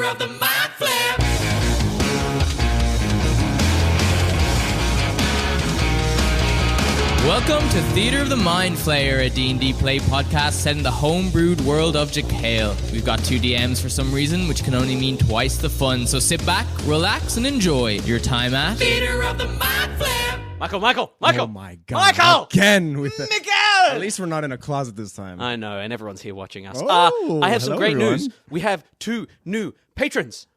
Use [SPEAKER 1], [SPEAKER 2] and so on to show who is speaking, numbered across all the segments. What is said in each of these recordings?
[SPEAKER 1] of the Mind Flayer.
[SPEAKER 2] Welcome to Theatre of the Mind Flayer, a D&D play podcast set in the homebrewed world of Jekyll. We've got 2 DMs for some reason, which can only mean twice the fun. So sit back, relax, and enjoy your time at
[SPEAKER 1] Theatre of the Mind Flayer.
[SPEAKER 3] Michael!
[SPEAKER 4] Oh my God!
[SPEAKER 3] Michael!
[SPEAKER 4] Again with it.
[SPEAKER 3] Miguel!
[SPEAKER 4] At least we're not in a closet this time.
[SPEAKER 3] I know, and everyone's here watching us.
[SPEAKER 4] Oh,
[SPEAKER 3] I have some
[SPEAKER 4] hello,
[SPEAKER 3] great
[SPEAKER 4] everyone.
[SPEAKER 3] news. We have 2 new patrons.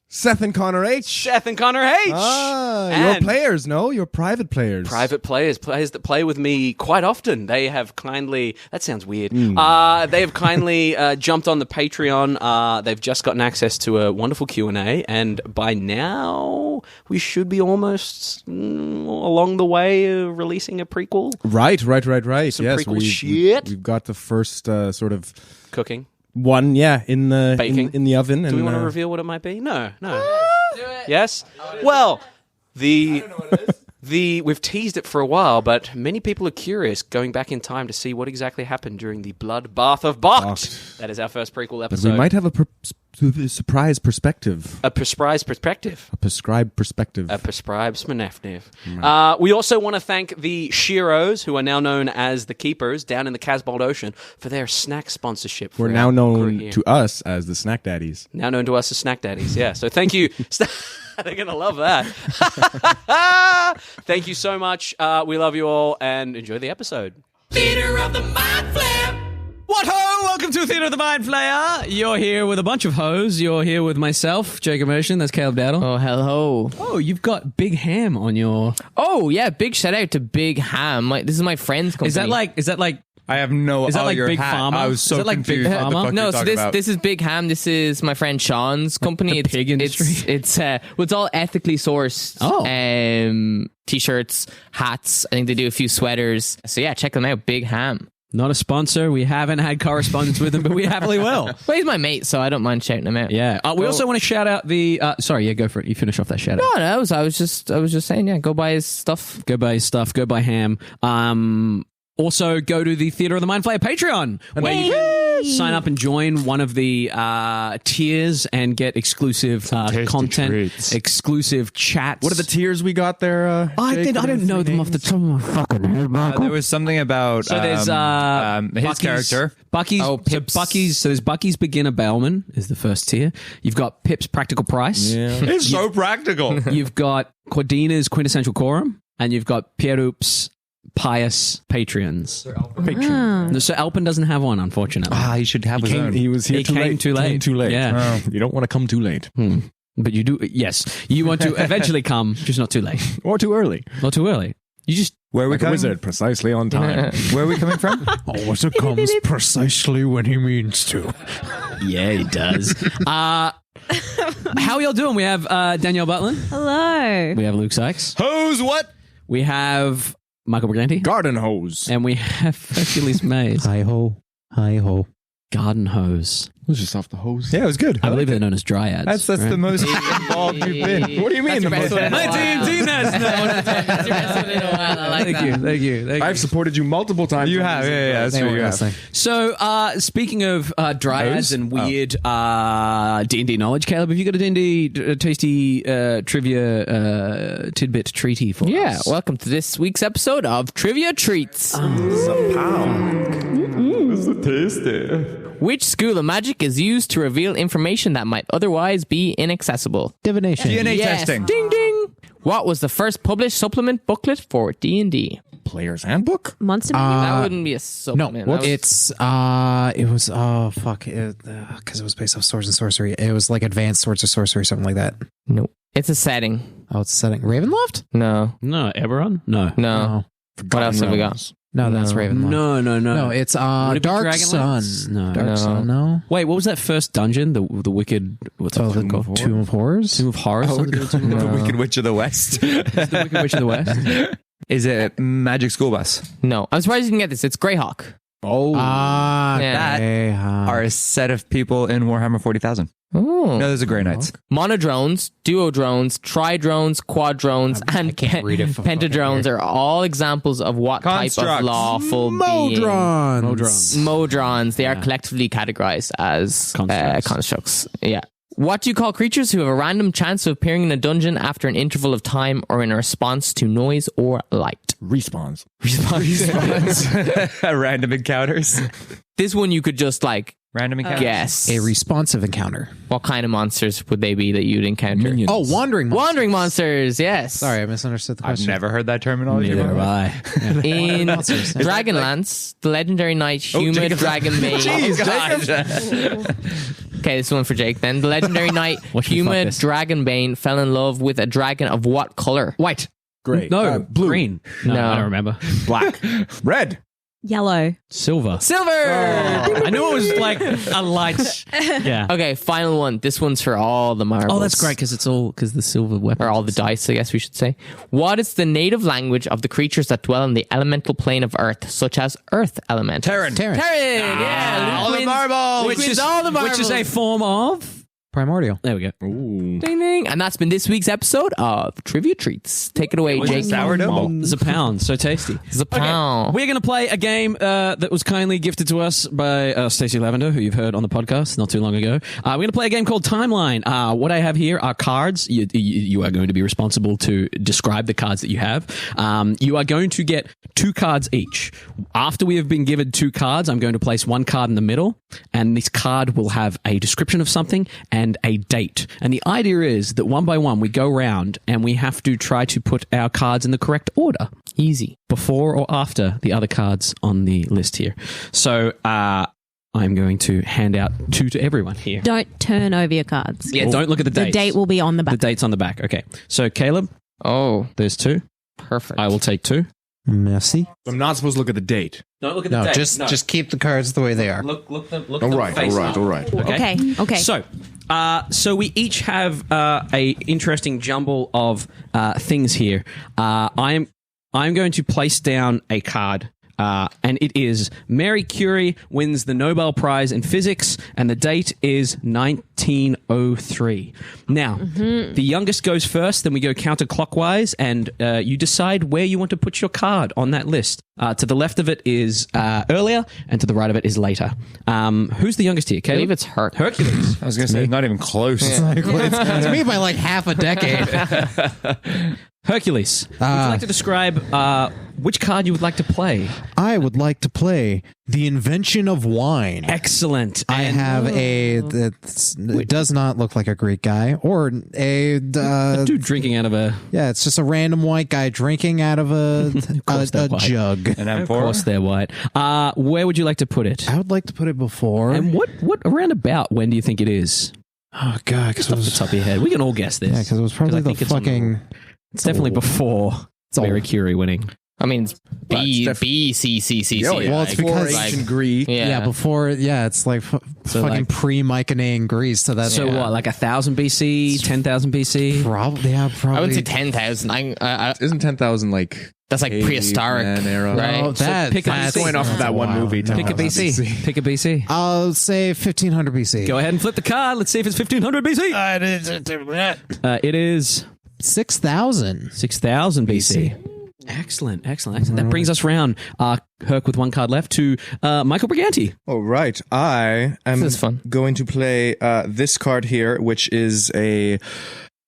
[SPEAKER 4] Seth and Connor H.
[SPEAKER 3] Seth and Connor H.
[SPEAKER 4] Your
[SPEAKER 3] And
[SPEAKER 4] players, no? Your private players.
[SPEAKER 3] Private players that play with me quite often. They have kindly... That sounds weird. They have kindly jumped on the Patreon. They've just gotten access to a wonderful Q&A, and by now we should be almost along the way of releasing a prequel.
[SPEAKER 4] Right.
[SPEAKER 3] Some
[SPEAKER 4] yes,
[SPEAKER 3] prequel shit.
[SPEAKER 4] We've got the first sort of
[SPEAKER 3] Cooking.
[SPEAKER 4] one, in the
[SPEAKER 3] Baking.
[SPEAKER 4] in the oven.
[SPEAKER 3] Do
[SPEAKER 4] and,
[SPEAKER 3] we want to reveal what it might be? No. Yes? Well, we've teased it for a while, but many people are curious going back in time to see what exactly happened during the bloodbath of Bocht. That is our first prequel
[SPEAKER 4] But
[SPEAKER 3] episode.
[SPEAKER 4] we might have a surprise perspective.
[SPEAKER 3] A prescribed perspective.
[SPEAKER 4] A prescribed perspective.
[SPEAKER 3] A prescribed smanefnev. We also want to thank the Shiros, who are now known as the Keepers, down in the Casbold Ocean, for their snack sponsorship. For
[SPEAKER 4] We're
[SPEAKER 3] our
[SPEAKER 4] now
[SPEAKER 3] crew
[SPEAKER 4] known
[SPEAKER 3] here.
[SPEAKER 4] to us as the Snack Daddies.
[SPEAKER 3] Now known to us as Snack Daddies, yeah. So thank you. They're going to love that. Thank you so much. We love you all, and enjoy the episode.
[SPEAKER 1] Theatre of the Mind Flayer.
[SPEAKER 5] What ho! Welcome to Theatre of the Mind Flayer. You're here with a bunch of hoes. You're here with myself, Jacob Machin. That's Caleb Dowdall.
[SPEAKER 2] Oh, hello.
[SPEAKER 5] Oh, you've got Big Ham on your...
[SPEAKER 2] Oh, yeah, big shout out to Big Ham. This is my friend's company.
[SPEAKER 5] Is that like...
[SPEAKER 6] I have no.
[SPEAKER 5] Is that
[SPEAKER 6] oh,
[SPEAKER 5] like
[SPEAKER 6] your
[SPEAKER 5] Big
[SPEAKER 6] hat.
[SPEAKER 5] Pharma?
[SPEAKER 6] I was so
[SPEAKER 5] Is that like Big
[SPEAKER 6] confused. What the
[SPEAKER 5] Pharma?
[SPEAKER 6] fuck
[SPEAKER 2] No,
[SPEAKER 6] you're
[SPEAKER 2] so
[SPEAKER 6] talking about.
[SPEAKER 2] this is Big Ham. This is my friend Sean's company.
[SPEAKER 5] the pig industry?
[SPEAKER 2] It's all ethically sourced. T-shirts, hats. I think they do a few sweaters. So yeah, check them out. Big Ham.
[SPEAKER 5] Not a sponsor. We haven't had correspondence with him, but we happily will.
[SPEAKER 2] Well, he's my mate, so I don't mind shouting him out.
[SPEAKER 5] Yeah. We also want to shout out the... sorry, go for it. You finish off that shout out.
[SPEAKER 2] No, I was just saying, yeah, go buy his stuff.
[SPEAKER 5] Go buy his stuff. Go buy ham. Also, go to the Theatre of the Mind Flayer Patreon, where you can sign up and join one of the tiers and get exclusive content,
[SPEAKER 6] treats.
[SPEAKER 5] exclusive chats.
[SPEAKER 4] What are the tiers we got there?
[SPEAKER 5] I
[SPEAKER 4] Jake?
[SPEAKER 5] don't know them off the top of my fucking head, Michael.
[SPEAKER 6] There was something about
[SPEAKER 5] So there's
[SPEAKER 6] his
[SPEAKER 5] Bucky's,
[SPEAKER 6] character.
[SPEAKER 5] Bucky's.
[SPEAKER 2] Oh,
[SPEAKER 5] So
[SPEAKER 2] Pips.
[SPEAKER 5] Bucky's. So there's Bucky's Beginner Bellman is the first tier. You've got Pip's Practical Price.
[SPEAKER 4] Yeah.
[SPEAKER 6] It's so practical.
[SPEAKER 5] You've got Cordina's Quintessential Quorum, and you've got Pieroup's Pious Patreons. So Alpin doesn't have one, unfortunately.
[SPEAKER 6] He should have his own.
[SPEAKER 4] He was here
[SPEAKER 5] He
[SPEAKER 4] too
[SPEAKER 5] came
[SPEAKER 4] late.
[SPEAKER 5] too late.
[SPEAKER 4] Came too late.
[SPEAKER 5] Yeah.
[SPEAKER 4] You don't want to come too late.
[SPEAKER 5] But you do. Yes, you want to eventually come, just not too late,
[SPEAKER 4] Or too early.
[SPEAKER 5] not too early. You just
[SPEAKER 6] Where are we
[SPEAKER 4] Like a
[SPEAKER 6] coming?
[SPEAKER 4] wizard, precisely on time.
[SPEAKER 6] Where are we coming from?
[SPEAKER 4] Always comes precisely when he means to.
[SPEAKER 5] yeah, he does. How are y'all doing? We have Danielle Butlin.
[SPEAKER 7] Hello.
[SPEAKER 5] We have Luke Sykes.
[SPEAKER 6] Hose what?
[SPEAKER 5] We have Michael Briganti.
[SPEAKER 4] Garden hose.
[SPEAKER 5] And we have Hercules Mays.
[SPEAKER 8] Hi ho.
[SPEAKER 5] Garden hose.
[SPEAKER 4] It was just off the hose.
[SPEAKER 6] Yeah, it was good.
[SPEAKER 5] I believe they're known as dryads.
[SPEAKER 6] That's
[SPEAKER 5] right?
[SPEAKER 6] the most involved you've been.
[SPEAKER 4] What do you mean? The most
[SPEAKER 5] My team Thank you.
[SPEAKER 4] I've supported you multiple times.
[SPEAKER 6] You have, yeah, that's true. You have.
[SPEAKER 5] So, speaking of dryads
[SPEAKER 6] Those?
[SPEAKER 5] and weird D&D knowledge, Caleb, have you got a D&D tasty trivia tidbit treaty for
[SPEAKER 2] Yeah,
[SPEAKER 5] us?
[SPEAKER 2] welcome to this week's episode of Trivia Treats. Which school of magic is used to reveal information that might otherwise be inaccessible?
[SPEAKER 8] Divination.
[SPEAKER 6] DNA
[SPEAKER 2] Yes.
[SPEAKER 6] testing.
[SPEAKER 2] Ding ding. What was the first published supplement booklet for D&D?
[SPEAKER 4] Player's Handbook?
[SPEAKER 7] Monster Manual?
[SPEAKER 2] That wouldn't be a supplement. That was-
[SPEAKER 8] It was because it was based off Swords and Sorcery. It was like Advanced Swords of Sorcery, something like that.
[SPEAKER 2] no. It's a setting.
[SPEAKER 8] Oh, it's a setting. Ravenloft?
[SPEAKER 2] No.
[SPEAKER 5] No, Eberron? No.
[SPEAKER 2] No. What else have we got?
[SPEAKER 8] No, that's Ravenloft.
[SPEAKER 5] No.
[SPEAKER 8] No, it's
[SPEAKER 5] Would it be
[SPEAKER 8] Dark Sun.
[SPEAKER 5] Dragonlance? No.
[SPEAKER 8] Dark Sun. No.
[SPEAKER 5] Wait, what was that first dungeon? The wicked... What's
[SPEAKER 8] Oh,
[SPEAKER 5] that
[SPEAKER 8] the
[SPEAKER 5] called?
[SPEAKER 8] Tomb of Horrors.
[SPEAKER 5] Tomb of Horrors?
[SPEAKER 6] Oh,
[SPEAKER 5] Something to do with Tomb of
[SPEAKER 6] the
[SPEAKER 5] Horrors?
[SPEAKER 6] Wicked Witch of the West.
[SPEAKER 5] It's the Wicked Witch of the West.
[SPEAKER 6] Is it Magic School Bus?
[SPEAKER 2] No. I'm surprised you didn't get this. It's Greyhawk.
[SPEAKER 4] Oh.
[SPEAKER 2] Yeah.
[SPEAKER 6] That are a set of people in Warhammer 40,000.
[SPEAKER 2] Oh.
[SPEAKER 6] No, those are Grey Knights.
[SPEAKER 2] Monodrones, duodrones, tridrones, quadrones, and
[SPEAKER 8] can't read it for
[SPEAKER 2] pentadrones are all examples of what type
[SPEAKER 6] Constructs.
[SPEAKER 2] of lawful being.
[SPEAKER 8] Modrons.
[SPEAKER 2] Modrons. They are collectively categorized as
[SPEAKER 5] Constructs.
[SPEAKER 2] constructs. Yeah. What do you call creatures who have a random chance of appearing in a dungeon after an interval of time or in a response to noise or light?
[SPEAKER 7] Respawns.
[SPEAKER 6] Random encounters.
[SPEAKER 2] This one you could just like
[SPEAKER 6] Random encounters.
[SPEAKER 2] guess.
[SPEAKER 8] A responsive encounter.
[SPEAKER 2] What kind of monsters would they be that you'd encounter?
[SPEAKER 7] Minions.
[SPEAKER 8] Oh, wandering monsters.
[SPEAKER 2] Wandering monsters, yes.
[SPEAKER 8] Sorry, I misunderstood the
[SPEAKER 6] I've
[SPEAKER 8] question.
[SPEAKER 6] never heard that terminology.
[SPEAKER 5] Neither
[SPEAKER 6] before.
[SPEAKER 5] have I.
[SPEAKER 2] In
[SPEAKER 8] Monsters.
[SPEAKER 2] Dragonlance, the legendary knight humid dragonbane. Okay, this one for Jake then. The legendary knight
[SPEAKER 5] Watch me fuck
[SPEAKER 2] humid
[SPEAKER 5] this.
[SPEAKER 2] dragonbane fell in love with a dragon of what color?
[SPEAKER 5] White.
[SPEAKER 7] Gray.
[SPEAKER 5] No,
[SPEAKER 7] Blue.
[SPEAKER 5] green. No,
[SPEAKER 2] No.
[SPEAKER 5] I don't remember.
[SPEAKER 7] Black. Red.
[SPEAKER 9] Yellow.
[SPEAKER 5] Silver.
[SPEAKER 2] Silver!
[SPEAKER 5] I knew it was like a light. Yeah.
[SPEAKER 2] Okay, final one. This one's for all the marbles.
[SPEAKER 5] Oh, that's great because it's all because the silver weapon.
[SPEAKER 2] Or all the dice, I guess we should say. What is the native language of the creatures that dwell in the elemental plane of Earth, such as Earth elementals?
[SPEAKER 8] Terran.
[SPEAKER 2] Terran, yeah.
[SPEAKER 6] all the marbles.
[SPEAKER 2] Which is all the marbles.
[SPEAKER 5] Which is a form of.
[SPEAKER 8] Primordial.
[SPEAKER 5] There we go.
[SPEAKER 7] Ooh.
[SPEAKER 2] Ding, ding. And that's been this week's episode of Trivia Treats. Take it away, Jake.
[SPEAKER 6] Sourdough.
[SPEAKER 5] It's a pound. So tasty.
[SPEAKER 2] Zapow.
[SPEAKER 5] We're going to play a game that was kindly gifted to us by Stacey Lavender, who you've heard on the podcast not too long ago. We're going to play a game called Timeline. What I have here are cards. You are going to be responsible to describe the cards that you have. You are going to get 2 cards each. After we have been given 2 cards, I'm going to place 1 card in the middle, and this card will have a description of something and a date. And the idea is that one by one we go round and we have to try to put our cards in the correct order.
[SPEAKER 2] Easy.
[SPEAKER 5] Before or after the other cards on the list here. So I'm going to hand out 2 to everyone here.
[SPEAKER 9] Don't turn over your cards.
[SPEAKER 5] Yeah, don't look at the
[SPEAKER 9] The
[SPEAKER 5] dates.
[SPEAKER 9] date will be on the
[SPEAKER 5] The
[SPEAKER 9] back.
[SPEAKER 5] date's on the back. Okay. So Caleb,
[SPEAKER 2] Oh,
[SPEAKER 5] there's 2.
[SPEAKER 2] perfect.
[SPEAKER 5] I will take 2.
[SPEAKER 8] Merci.
[SPEAKER 7] I'm not supposed to look at the date.
[SPEAKER 5] Don't look at
[SPEAKER 8] No, just keep the cards the way they are.
[SPEAKER 5] look
[SPEAKER 7] All right.
[SPEAKER 9] Okay.
[SPEAKER 5] So we each have a interesting jumble of things here. I'm going to place down a card. And it is Mary Curie wins the Nobel Prize in Physics, and the date is 1903. Now, the youngest goes first, then we go counterclockwise, and you decide where you want to put your card on that list. To the left of it is earlier, and to the right of it is later. Who's the youngest here?
[SPEAKER 2] I
[SPEAKER 5] Caleb?
[SPEAKER 2] believe it's
[SPEAKER 5] Hercules.
[SPEAKER 6] I was going to say, not even close.
[SPEAKER 8] It's me by like half a decade.
[SPEAKER 5] Hercules, would you like to describe which card you would like to play?
[SPEAKER 4] I would like to play The Invention of Wine.
[SPEAKER 5] Excellent.
[SPEAKER 8] I have it does not look like a Greek guy or a
[SPEAKER 5] Dude drinking out of a...
[SPEAKER 8] yeah, it's just a random white guy drinking out of a
[SPEAKER 5] they're white.
[SPEAKER 8] jug.
[SPEAKER 6] And
[SPEAKER 5] Of course they're white. Where would you like to put it?
[SPEAKER 8] I would like to put it before.
[SPEAKER 5] And what around about when do you think it is?
[SPEAKER 8] Oh god,
[SPEAKER 5] Just off the top of your head. We can all guess this.
[SPEAKER 8] yeah, because it was probably
[SPEAKER 5] I
[SPEAKER 8] the
[SPEAKER 5] think it's on the-
[SPEAKER 8] fucking.
[SPEAKER 5] It's definitely before Mary Curie winning.
[SPEAKER 2] I mean, it's B C C C C.
[SPEAKER 7] Oh, yeah.
[SPEAKER 8] Well, it's
[SPEAKER 7] Before
[SPEAKER 8] because
[SPEAKER 7] ancient Greek.
[SPEAKER 8] yeah. Before it's like
[SPEAKER 5] So,
[SPEAKER 8] fucking
[SPEAKER 5] like-
[SPEAKER 8] pre-Mycenaean Greece. So that's
[SPEAKER 5] So what, like 1000 BC, 10,000 BC?
[SPEAKER 8] probably
[SPEAKER 2] I would say 10,000.
[SPEAKER 7] Isn't 10,000 like
[SPEAKER 2] That's like prehistoric,
[SPEAKER 7] caveman era?
[SPEAKER 2] right?
[SPEAKER 8] Oh, that,
[SPEAKER 5] pick a
[SPEAKER 8] that's
[SPEAKER 7] going off of that one
[SPEAKER 8] wild.
[SPEAKER 7] movie.
[SPEAKER 8] No.
[SPEAKER 5] Pick a BC. Pick a BC.
[SPEAKER 8] I'll say 1500 BC.
[SPEAKER 5] Go ahead and flip the card. Let's see if it's 1500 BC. It is
[SPEAKER 8] 6000.
[SPEAKER 5] 6000 BC. Excellent. That brings us round, Herc with 1 card left, to Michael Briganti.
[SPEAKER 7] All right. I am
[SPEAKER 2] This is fun.
[SPEAKER 7] going to play this card here, which is a